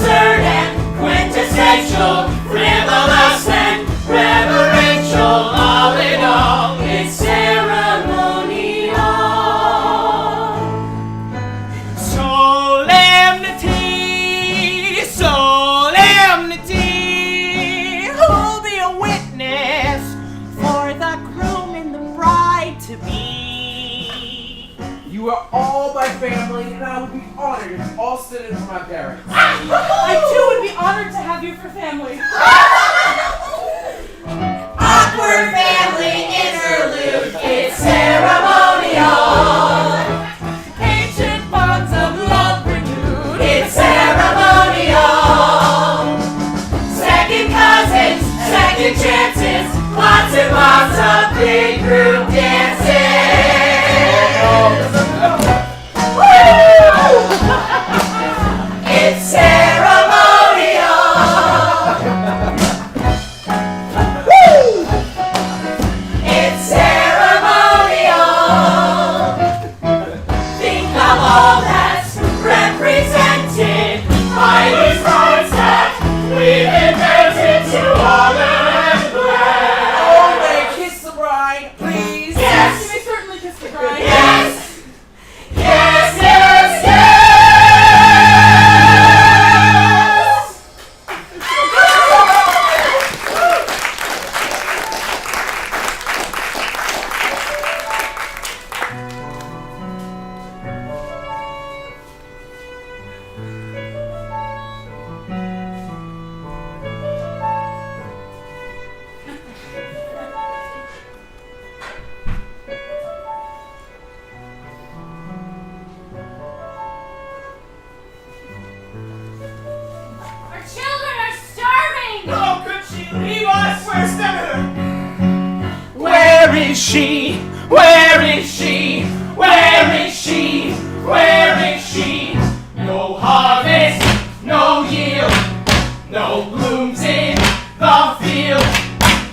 absurd and quintessential, frivolous and reverential, all in all, it's ceremonial. Solemnity, solemnity, who'll be a witness for the groom and the bride to be? You are all my family, and I would be honored if you all stood in for my parents. I too would be honored to have you for family. Awkward family interlude, it's ceremonial. Ancient bonds of love renewed, it's ceremonial. Second cousins, second chances, lots and lots of big group dances. It's ceremonial. It's ceremonial. Think of all that's represented by these rites that we've invented to honor and bless. Oh, may I kiss the bride, please? Yes. You may certainly kiss the bride. Yes. Yes, yes, yes. Our children are starving! Oh, could she leave us? Where's Demeter? Where is she? Where is she? Where is she? Where is she? No harvest, no yield, no blooms in the field,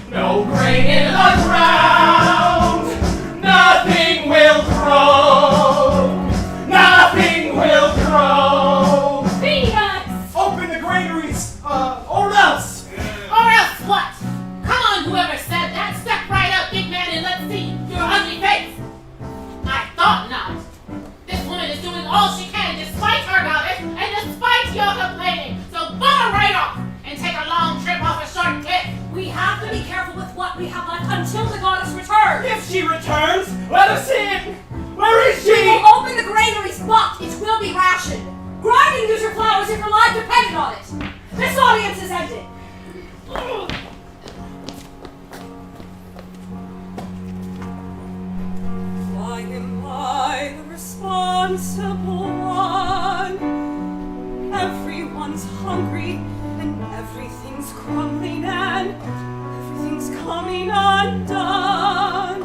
no grain in the ground. Nothing will grow. Nothing will grow. Peanuts! Open the granaries, or else. Or else what? Come on, whoever said that. Step right up, big man, and let's see your ugly face. I thought not. This woman is doing all she can despite her goddess and despite your complaining. So bum her right off and take a long trip off a short cliff. We have to be careful with what we have left until the goddess returns. If she returns, let us in. Where is We she? will open the granaries, but it will be rationed. Grind and use your flowers if your life depended on it. This audience is ended. Why am I the responsible one? Everyone's hungry and everything's crumbling and everything's coming undone.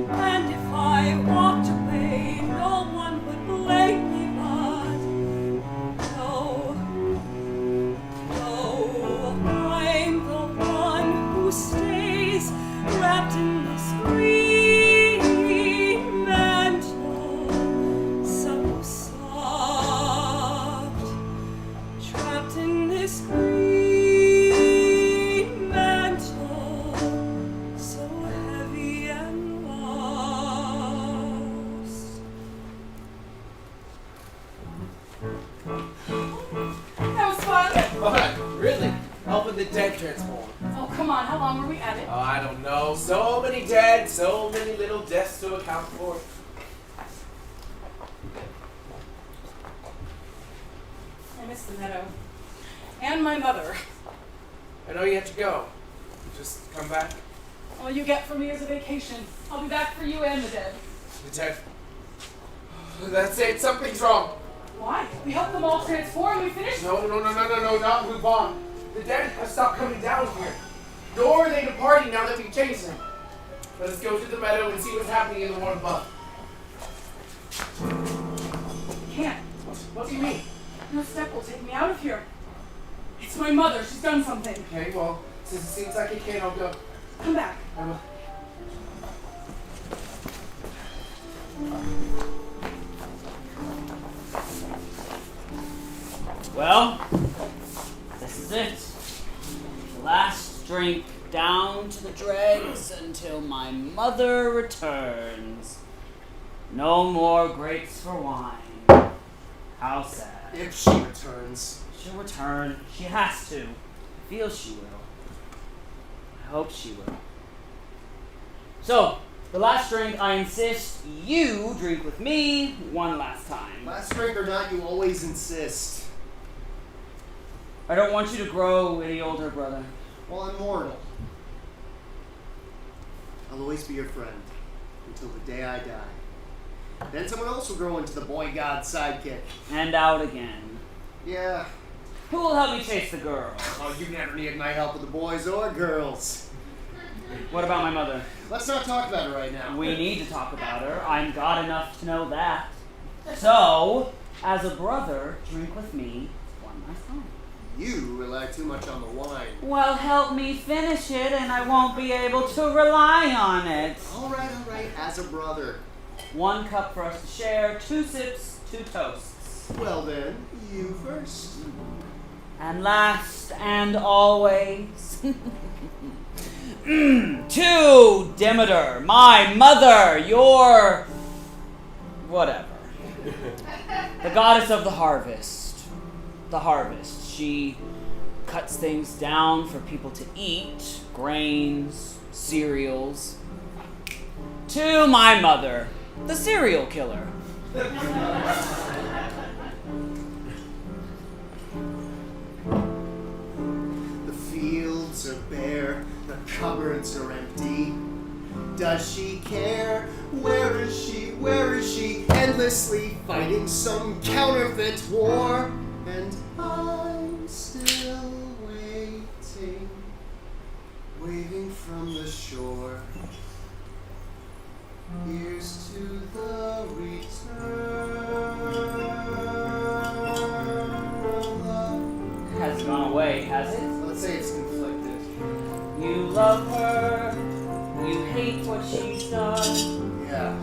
And if I walked away, no one would blame me, but no, I'm the one who stays wrapped in this green mantle, so soft, trapped in this green mantle, so heavy and lost. That was fun. What? Really? Helping the dead transform. Oh, come on. How long were we at it? Oh, I don't know. So many dead, so many little deaths to account for. I miss the meadow. And my mother. I know you have to go. Just come back. All you get from me is a vacation. I'll be back for you and the dead. The dead. That's it. Something's wrong. Why? We helped them all transform. We finished. No, not move on. The dead have stopped coming down here. Nor are they departing now that we've changed them. Let us go to the meadow and see what's happening in the one above. Can't. What do you mean? No step will take me out of here. It's my mother. She's done something. Okay, well, since it seems like it can't, I'll go. Come back. I will. Well, this is it. The last drink down to the dregs until my mother returns. No more grapes for wine. How sad. If she returns. She'll return. She has to. I feel she will. I hope she will. So, the last drink, I insist you drink with me one last time. Last drink or not, you always insist. I don't want you to grow any older, brother. Well, I'm mortal. I'll always be your friend until the day I die. Then someone else will grow into the boy god sidekick. And out again. Yeah. Who will help me chase the girl? Oh, you never needed my help with the boys or girls. What about my mother? Let's not talk about her right now. We need to talk about her. I'm God enough to know that. So, as a brother, drink with me one last time. You rely too much on the wine. Well, help me finish it and I won't be able to rely on it. All right, as a brother. 1 cup for us to share, 2 sips, 2 toasts. Well then, you first. And last and always, to Demeter, my mother, your whatever. The goddess of the harvest. The harvest. She cuts things down for people to eat, grains, cereals. To my mother, the serial killer. The fields are bare, the cupboards are empty. Does she care? Where is she? Where is she? Endlessly fighting some counterfeit war. And I'm still waiting, waving from the shore. Here's to the return of love. Has gone away, has it? Let's say it's conflicted. You love her, you hate what she's done. Yeah.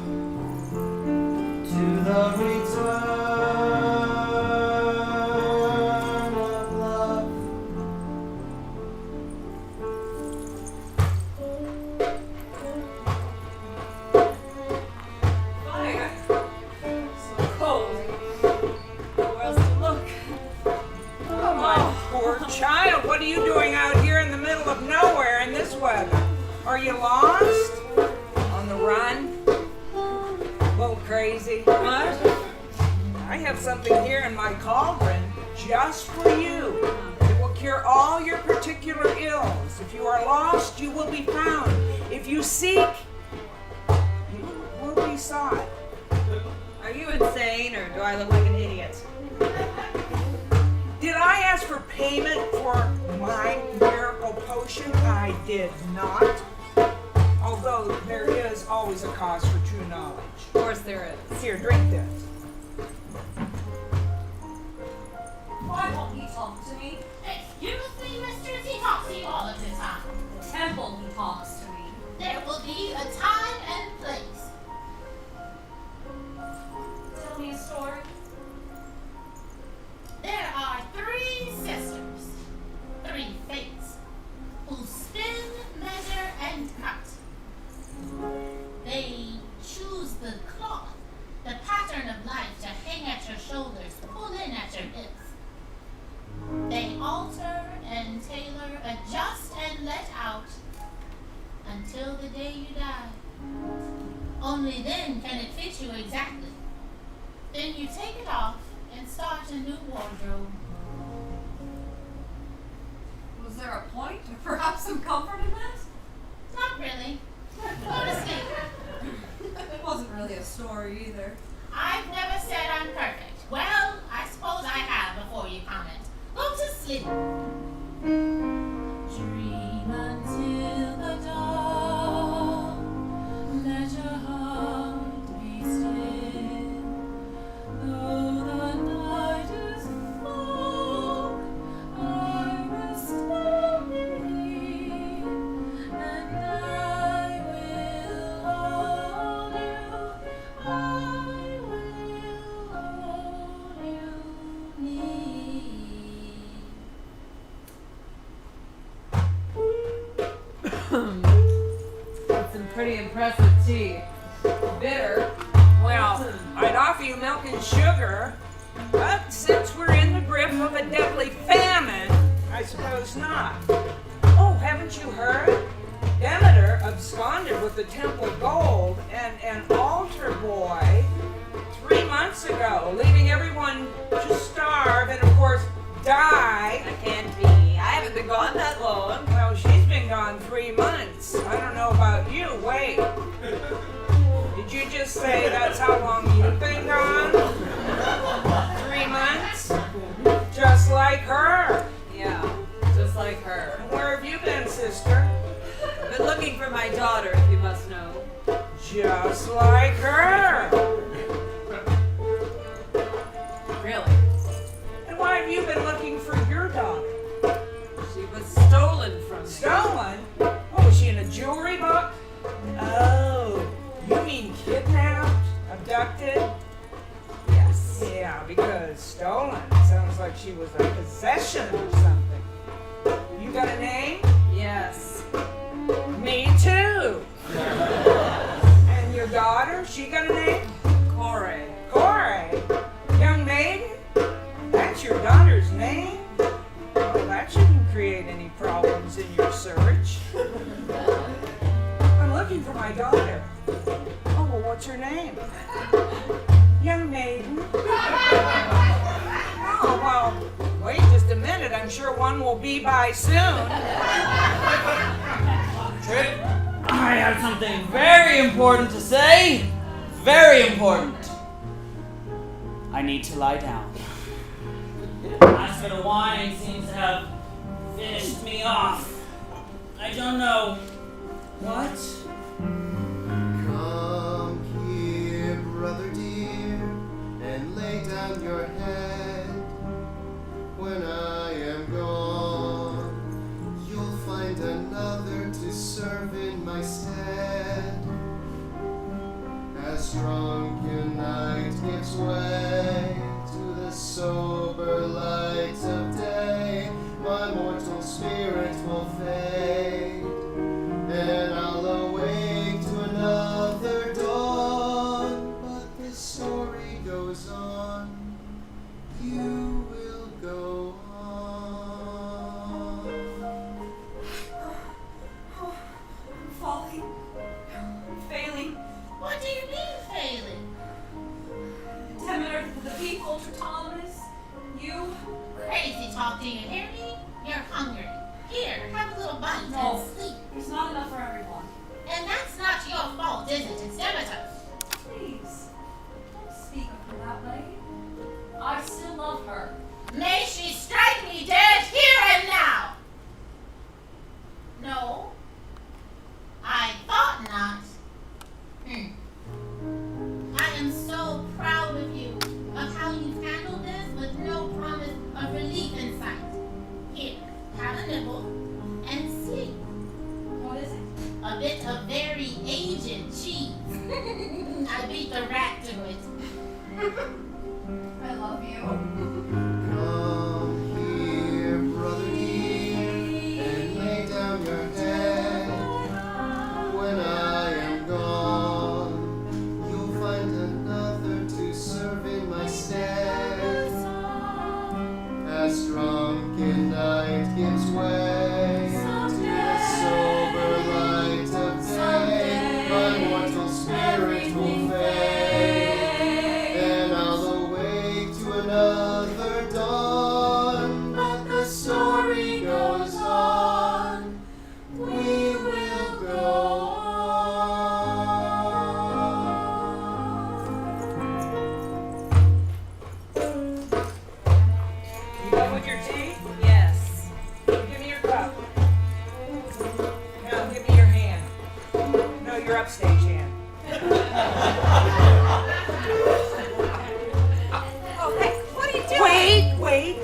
To the return of love. Fire. So cold. Nowhere else to look. Oh, my poor child. What are you doing out here in the middle of nowhere in this weather? Are you lost? On the run? A little crazy? What? I have something here in my cauldron just for you. It will cure all your particular ills. If you are lost, you will be found. If you seek, you will be sought. Are you insane or do I look like an idiot? Did I ask for payment for my miracle potion? I did not. Although there is always a cause for true knowledge. Of course there is. Here, drink this. Why won't he talk to me? Excuse me, mistress, he talks to you all of the time. The temple he talks to me. There will be a time and place. Tell me a story. There are 3 sisters, 3 fates, who spin, measure, and cut. They choose the cloth, the pattern of life to hang at your shoulders, pull in at your hips. They alter and tailor, adjust and let out until the day you die. Only then can it fit you exactly. Then you take it off and start a new wardrobe. Was there a point or perhaps some comfort in that? Not really. Go to sleep. It wasn't really a story either. I've never said I'm perfect. Well, I suppose I have before you comment. Go to sleep. Dream until the dawn. Let your heart be still. Though the night is long, I will still be here, and I will hold you. I will hold you near. impressive tea. Bitter. Well, I'd offer you milk and sugar, but since we're in the grip of a deadly famine, I suppose not. Oh, haven't you heard? Demeter absconded with the temple gold and an altar boy 3 months ago, leaving everyone to starve and, of course, die. That can't be. I haven't been gone that long. Well, she's been gone 3 months. I don't know about you. Wait. Did you just say that's how long you've been gone? 3 months? Just like her. Yeah, just like her. Where have you been, sister? I've been looking for my daughter, if you must know. Just like her. Really? And why have you been looking for your daughter? She was stolen from me. Stolen? Oh, was she in a jewelry box? Oh, you mean kidnapped? Abducted? Yes. Yeah, because stolen sounds like she was a possession or something. You got a name? Yes. Me too. And your daughter, she got a name? Corey. Corey? Young maiden? That's your daughter's name? Well, that shouldn't create any problems in your search. I'm looking for my daughter. Oh, well, what's her name? Young maiden. Oh, well, wait just a minute. I'm sure one will be by soon. Trick, I have something very important to say. Very important. I need to lie down. As for the wine, seems to have finished me off. I don't know what. Come here, brother dear, and lay down your head. When I am gone, you'll find another to serve in my stead. As drunken night gives way to the sober light of day, my mortal spirit will fade, and I'll awake to another dawn. But this story goes on, you will go on. I'm falling. I'm failing. What do you mean, failing? Demeter, the people, Thomas, you. Crazy talk, do you hear me? You're hungry. Here, have a little bite No. and sleep. There's not enough for everyone. And that's not your fault, is it? It's Demeter's. Please, don't speak of her that way. I still love her. May she strike me dead here and now! No, I thought not. I am so proud of you, of how you've handled this with no promise of relief in sight. Here, have a nibble and sleep. What is it? A bit of very aged cheese. I beat the rat to it. I love you. Come here, brother dear, and lay down your head. When I am gone, you'll find another to serve in my stead. As drunken night gives way to the sober light of day, my mortal spirit will fade, and I'll awake to another dawn. But the story goes on, we will go You done with your tea? Yes. Give me your cup. Now give me your hand. No, your upstage hand. Oh, hey, what are you doing? Wait.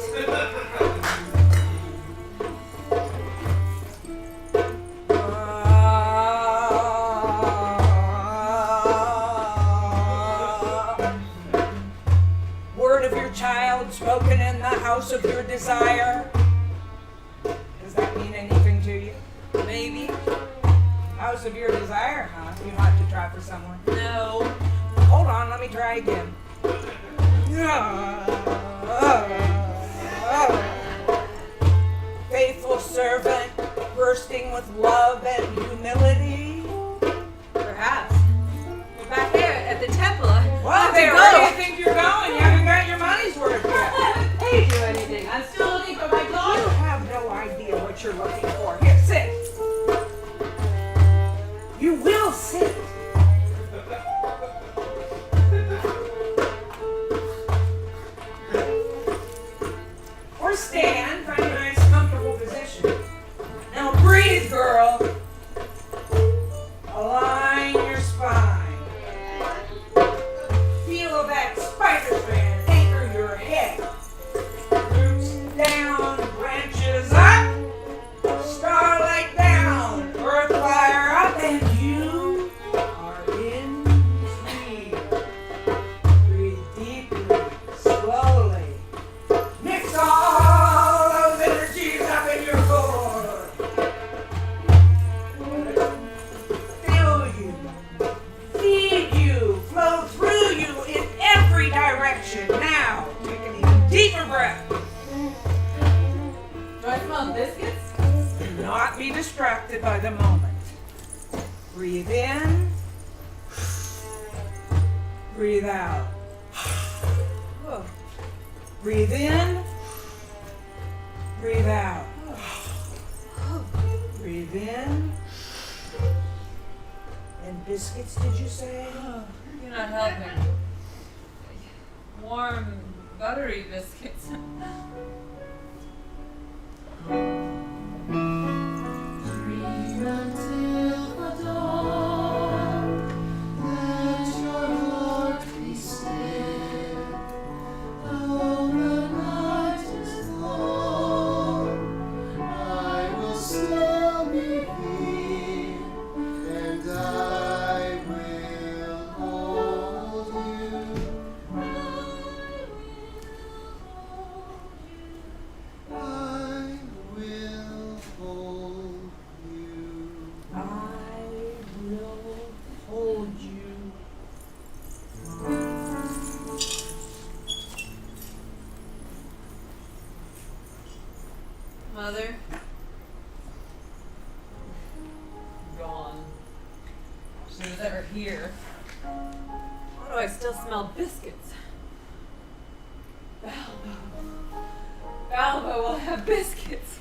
Word of your child spoken in the house of your desire. Does that mean anything to you? Maybe. How's of your desire, huh? You have to try for someone. No. Hold on, let me try again. Faithful servant, bursting with love and humility. Perhaps. We're back there at the temple. Well, There, where do go. you think you're going? You haven't got your money's worth I yet. haven't paid you anything. I'm still looking for my You daughter. have no idea what you're looking for. Here, sit. You will sit. Or stand, find a nice comfortable position. Now breathe, girl. Align your spine. Feel that spider strand anchor your head. Roots down, branches up, starlight down, earth fire up, and you are in here. Breathe deeply, slowly. Mix all those energies up in your core. Fill you, feed you, flow through you in every direction. Now, take an even deeper breath. Do I smell biscuits? Do not be distracted by the moment. Breathe in. Breathe out. Whoa. Breathe in. Breathe out. Breathe in. And biscuits, did you say? You're not helping. Warm, buttery biscuits. Dream until the dawn. Let your heart be still. Though the night is long, I will still be here, and I will hold you. I will hold you. I will hold you. Mother? Gone. She was ever here. Why do I still smell biscuits? Balbo will have biscuits.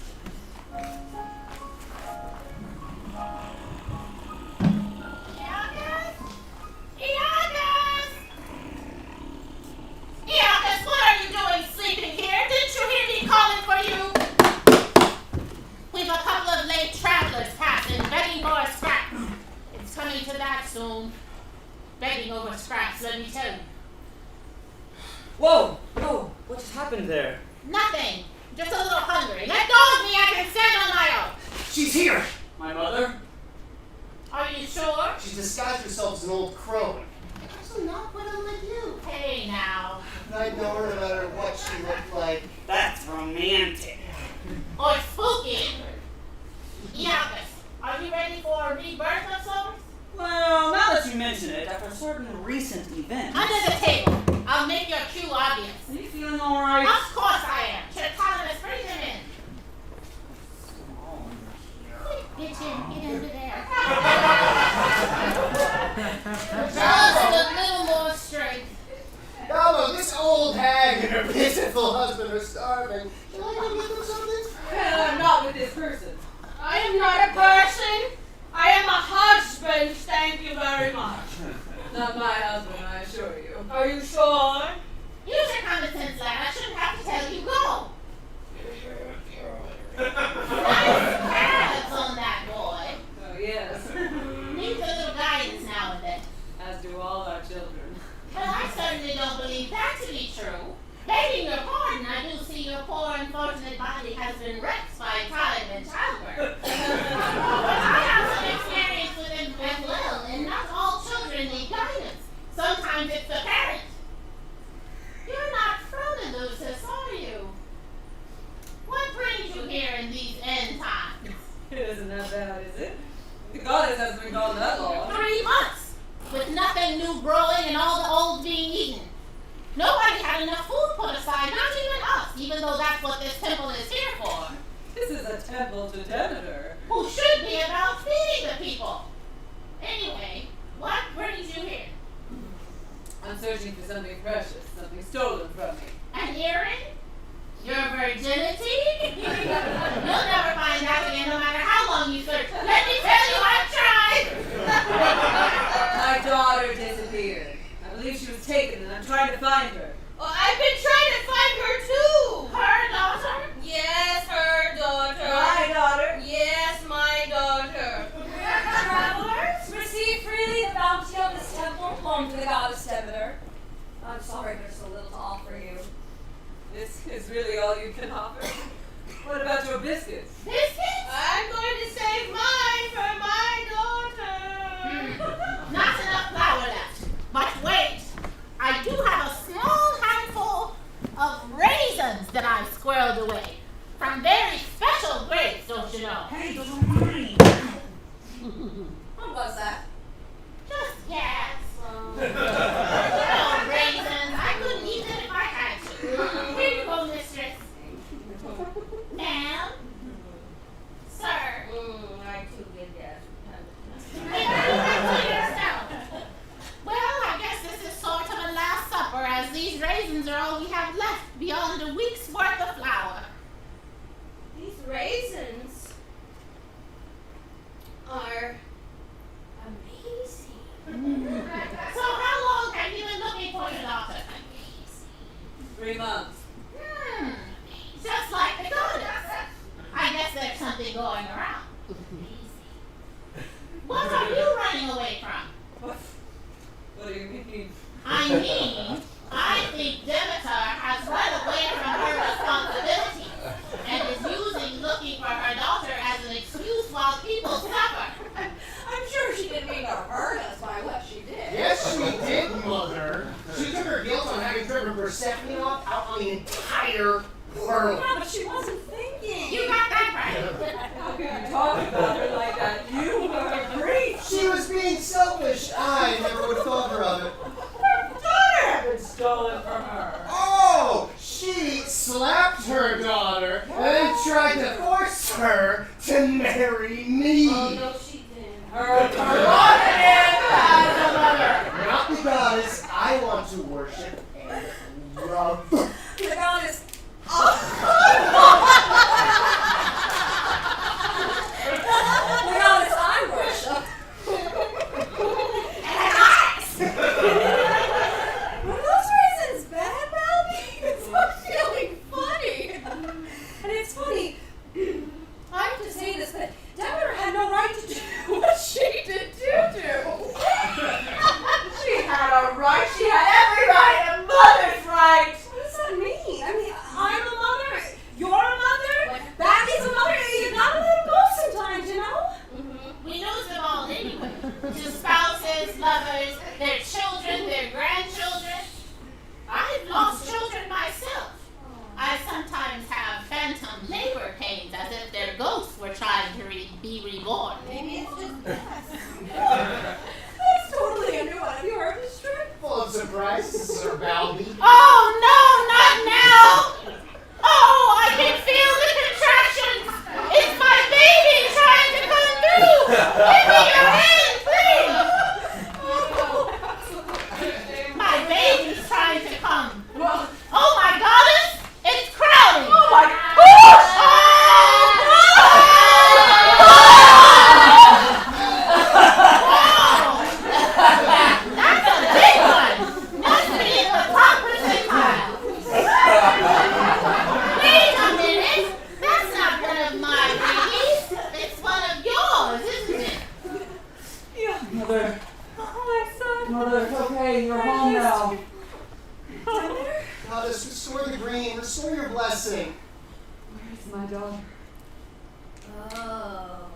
Eacus, what are you doing sleeping here? Didn't you hear me calling for you? We've a couple of late travelers passing, begging for a scrap. It's coming to that soon. Begging over scraps, let me tell you. Whoa! Whoa! What just happened there? Nothing. Just a little hungry. Let go of me, I can stand on my own. She's here! My mother? Are you sure? She's disguised herself as an old crone. Also not what I'm with you. Hey now. If I'd known her no matter what she looked like. That's romantic. Or spooky. Eacus, are you ready for a rebirth of sorts? Well, now that you mention it, after certain recent events. Under the table. I'll make your cue obvious. Are you feeling alright? Of course I am. Chircolinus, bring him in. Quick, bitchin', get under there. Just a little more strength. Balbo, this old hag and her pitiful husband are starving. Shall I go get them something? I'm not with this person. I am not a person. I am a husband, thank you very much. Not my husband, I assure you. Are you sure? Use your common sense, lad. I shouldn't have to tell you go. Nice calves on that boy. Oh, yes. Needs a little guidance now and then. As do all our children. Well, I certainly don't believe that to be true. Begging your pardon, I do see your poor unfortunate body has been wrecked by time and childbirth. But I have some experience with it as well, and not all children need guidance. Sometimes it's the parent. You're not from Eleusis, are you? What brings you here in these end times? It isn't that bad, is it? The goddess hasn't been gone that long. 3 months, with nothing new growing and all the old being eaten. Nobody had enough food put aside, not even us, even though that's what this temple is here for. This is a temple to Demeter. Who should be about feeding the people. Anyway, what brings you here? I'm searching for something precious, something stolen from me. An earring? Your virginity? You'll never find that again, no matter how long you search. Let me tell you, I've tried! My daughter disappeared. I believe she was taken, and I'm trying to find her. Well, I've been trying to find her too. Her daughter? Yes, her daughter. My daughter? Yes, my daughter. Travelers, receive freely the bounty of this temple, home to the goddess Demeter. I'm sorry there's so little to offer you. This is really all you can offer. What about your biscuits? Biscuits? I'm going to save mine for my daughter. Not enough flour left. But wait, I do have a small handful of raisins that I've squirreled away. From very special grapes, don't you know? Hey, those are mine. What was that? Just gas. Raisins. I couldn't eat them if I had to. Here you go, mistress. Ma'am? Sir? I too did that. Yourself. Well, I guess this is sort of a last supper, as these raisins are all we have left beyond a week's worth of flour. These raisins are amazing. So how long have you been looking for your daughter? 3 months. Just like the goddess. I guess there's something going around. What are you running away from? What do you mean? I mean, I think Demeter has run away from her responsibilities and is using looking for her daughter as an excuse while people suffer. I'm sure she didn't mean to hurt us by what she did. Yes, she did, Mother. She took her guilt on having driven Persephone off out on the entire world. Yeah, but she wasn't thinking. You got that right. How can you talk about her like that? You are a priest. She was being selfish. I never would have thought her of it. Her daughter had been stolen from her. Oh, she slapped her daughter and then tried to force her to marry me. Oh, no, she didn't. Her daughter is as a mother. Not the goddess I want to worship and love. The goddess. The goddess I worship. Were those raisins bad, Balby? It's not feeling funny. And it's funny. I have to say this, but Demeter had no right to do what she did to do. She had a right. She had every right. A mother's right. What does that mean? I mean, I'm a mother. You're a mother. Balby's a mother. You gotta let it go sometimes, you know? We lose them all anyway. To spouses, lovers, their children, their grandchildren. I've lost children myself. I sometimes have phantom labor pains as if their ghosts were trying to be reborn. Maybe it's just gas. That's totally a new one. Have you heard this trick? Full of surprises, Sir Balby. Oh no, not now! Oh, I can feel the contractions! It's my baby trying to come through! Give me your hand, please! My baby's trying to come. Oh my goddess! It's crowding! Oh my gosh! That's a big one! Must be in the top percentile! Wait a minute! That's not one of my babies! It's one of yours, isn't it? Mother. Mother, it's okay. You're home now. Goddess, restore the green, restore your blessing. Where's my daughter? Oh.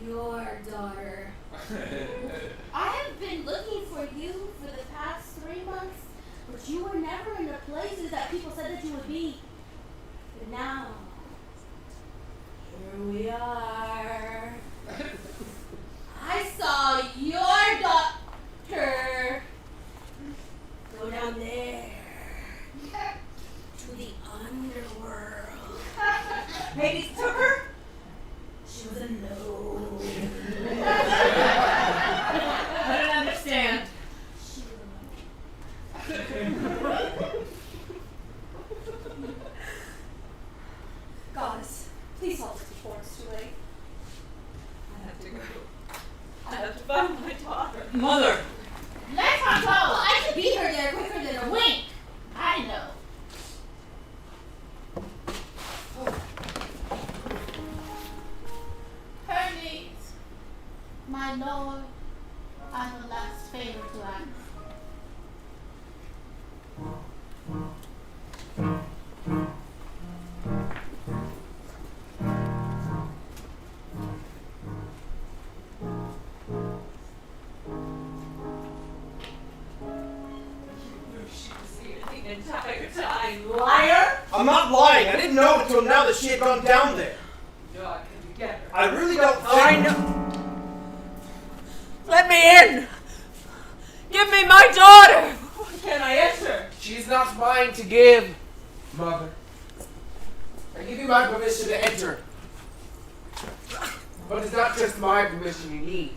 Your daughter. I have been looking for you for the past 3 months, but you were never in the places that people said that you would be. But now, here we are. Hades took her? She was alone. I don't understand. Goddess, please halt us before it's too late. I have to go. I have to find my daughter. Mother! Let her go. I can beat her there quicker than a wink. I know. Her needs, my lord, are the last favor to ask. The entire time, liar! I'm not lying. I didn't know until now that she had gone down there. No, I couldn't get her. I really don't think... I know. Let me in! Give me my daughter! Why can't I enter? She's not mine to give, Mother. I give you my permission to enter. But it's not just my permission you need.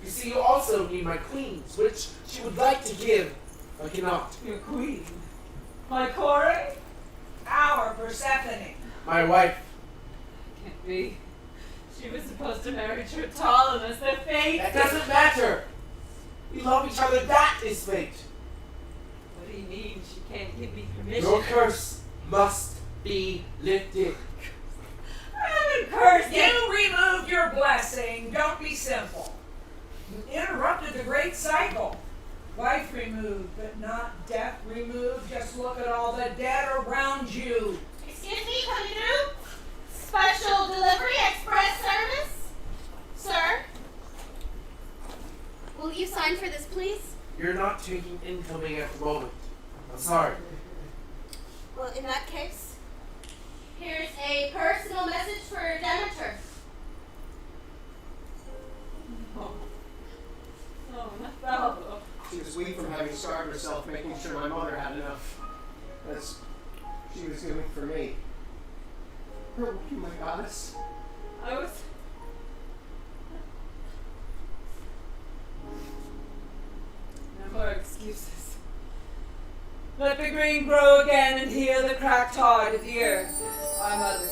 You see, you also need my queen's, which she would like to give, but cannot. Your queen? My Corey? Our Persephone. My wife. Can't be. She was supposed to marry Tertullus, the fate. That doesn't matter. We love each other. That is fate. What do you mean she can't give me permission? Your curse must be lifted. I haven't cursed. You removed your blessing. Don't be simple. You interrupted the great cycle. Wife removed, but not death removed. Just look at all the dead around you. Excuse me, coming through? Special delivery, express service? Sir? Will you sign for this, please? You're not taking incoming at the moment. I'm sorry. Well, in that case, here's a personal message for Demeter. Oh, Othello. She was weak from having starved herself, making sure my mother had enough, as she was doing for me. Where were you, my goddess? I was... No more excuses. Let the green grow again and heal the cracked heart of the earth. My mother.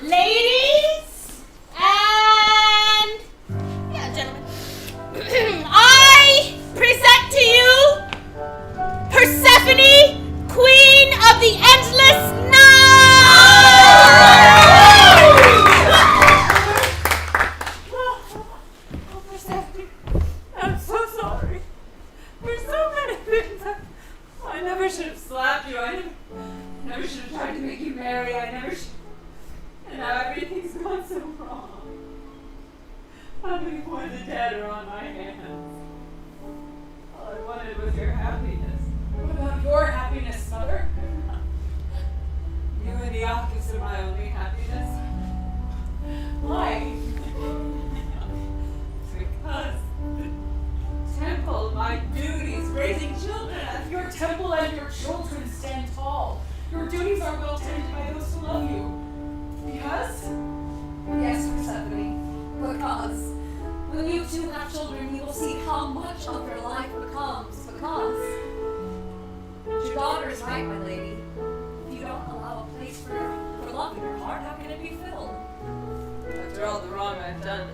Ladies and gentlemen, I present to you Persephone, Queen of the Endless Oh, Persephone, I'm so sorry. There's so many things. I never should have slapped you. I never should have tried to make you marry. I never should. And now everything's gone so wrong. How many more of the dead are on my hands? All I wanted was your happiness. What about your happiness, Mother? You and Iacchus are my only happiness. Why? Because the temple, my duties, raising children. Your temple and your children stand tall. Your duties are well tended by those who love you. Because? Yes, Persephone. Because when you two have children, you will see how much of their life becomes. Because your daughter is right, my lady. If you don't allow a place for love in your heart, how can it be filled? After all the wrong I've done,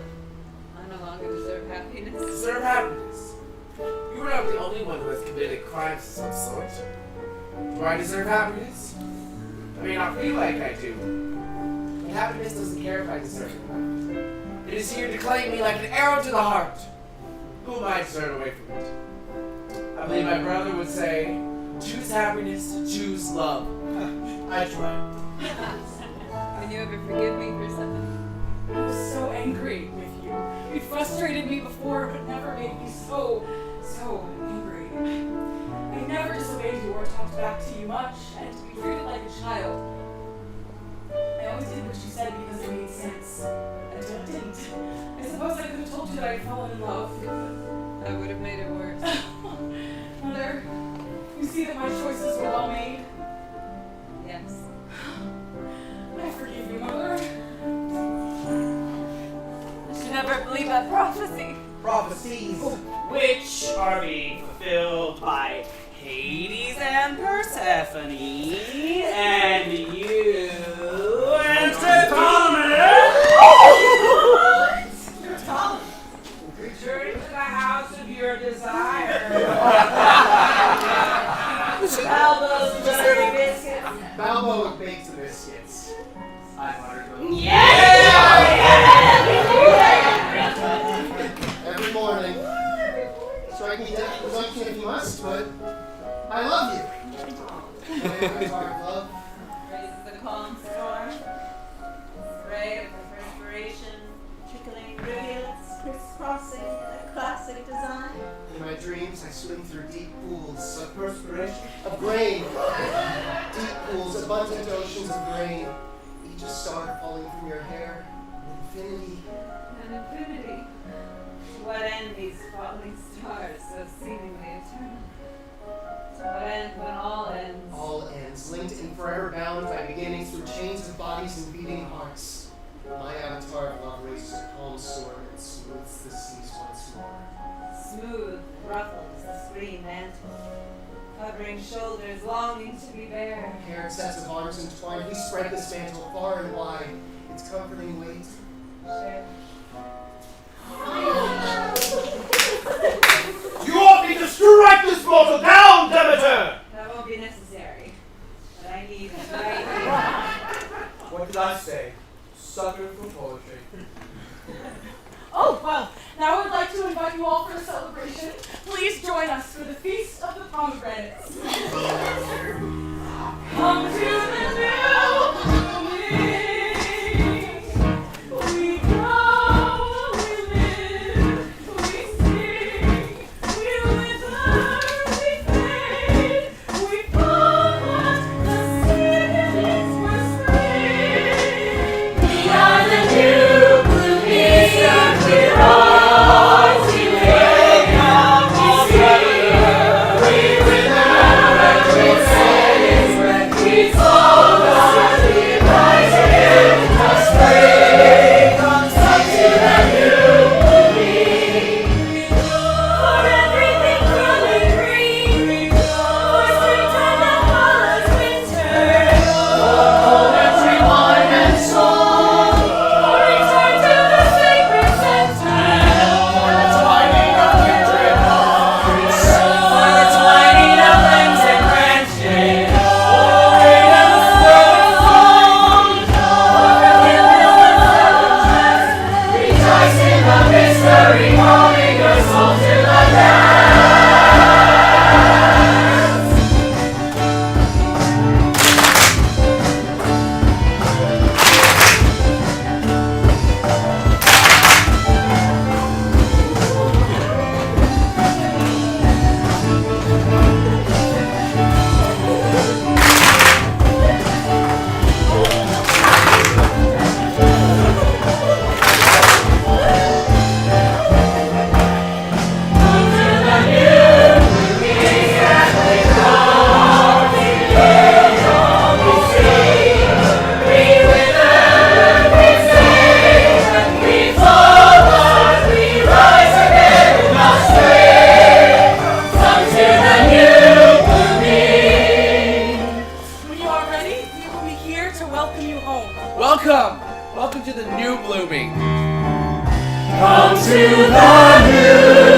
I no longer deserve happiness. Deserve happiness? You are not the only one who has committed crimes of some sort. Do I deserve happiness? I may not feel like I do. But happiness doesn't care if I deserve it or not. It is here to claim me like an arrow to the heart. Who am I to turn away from it? I believe my brother would say, choose happiness, choose love. I try. Can you ever forgive me for something? I was so angry with you. You frustrated me before, but never made me so angry. I never disobeyed you or talked back to you much, and to be treated like a child. I always did what you said because it made sense. Until it didn't. I suppose I could have told you that I'd fallen in love. That would have made it worse. Mother, You see that my choices were well made? Yes. I forgive you, Mother. I should never believe that prophecy. Prophecies. Which are being fulfilled by Hades and Persephone, and you and Thomas! Return to the house of your desire. Balbo's buttery biscuits. Balbo bakes the biscuits. I buttered them. Every morning. Strike me dead presumption if you must, but I love you. My avatar of love. Raises the calm storm. Spray of perspiration, trickling rivulets, crisscrossing in a classic design. In my dreams, I swim through deep pools Of perspiration. of grain. Deep pools, abundant oceans of grain. Each a star falling from your hair. Infinity. An infinity. What end these falling stars so seemingly eternal? To what end when all ends? All ends, linked and forever bound by beginnings through chains of bodies and beating hearts. My avatar of love raises a calm storm and smooths the seas once more. Smooth ruffles the screen mantle, covering shoulders longing to be bare. Paired sets of arms entwined, we spread this mantle far and wide. Its comforting weight. Share. You want me to strike this mortal down, Demeter? That won't be necessary, but I need it right here. What did I say? Sucker for poetry. Oh, well, now I would like to invite you all for the celebration. Please join us for the Feast of the Pomegranates. Come to the new blooming. We grow, we live, we sing, we wither, we fade, we forget the seasons were spring. We are the new blooming. We rise, we wake up, we sing, we wither, we fade, we forget, we rise again, the spring comes into the new blooming. For everything growing green, for springtime that follows winter, for poetry, wine, and song, for return to the sacred center, for the twining of kindred hearts, for the twining of limbs and branches, for the rain and the song, for forgiveness and selfishness, rejoice in the mystery, calling your soul to the dance. When you are ready, we will be here to welcome you home. Welcome! Welcome to the new blooming. Come to the new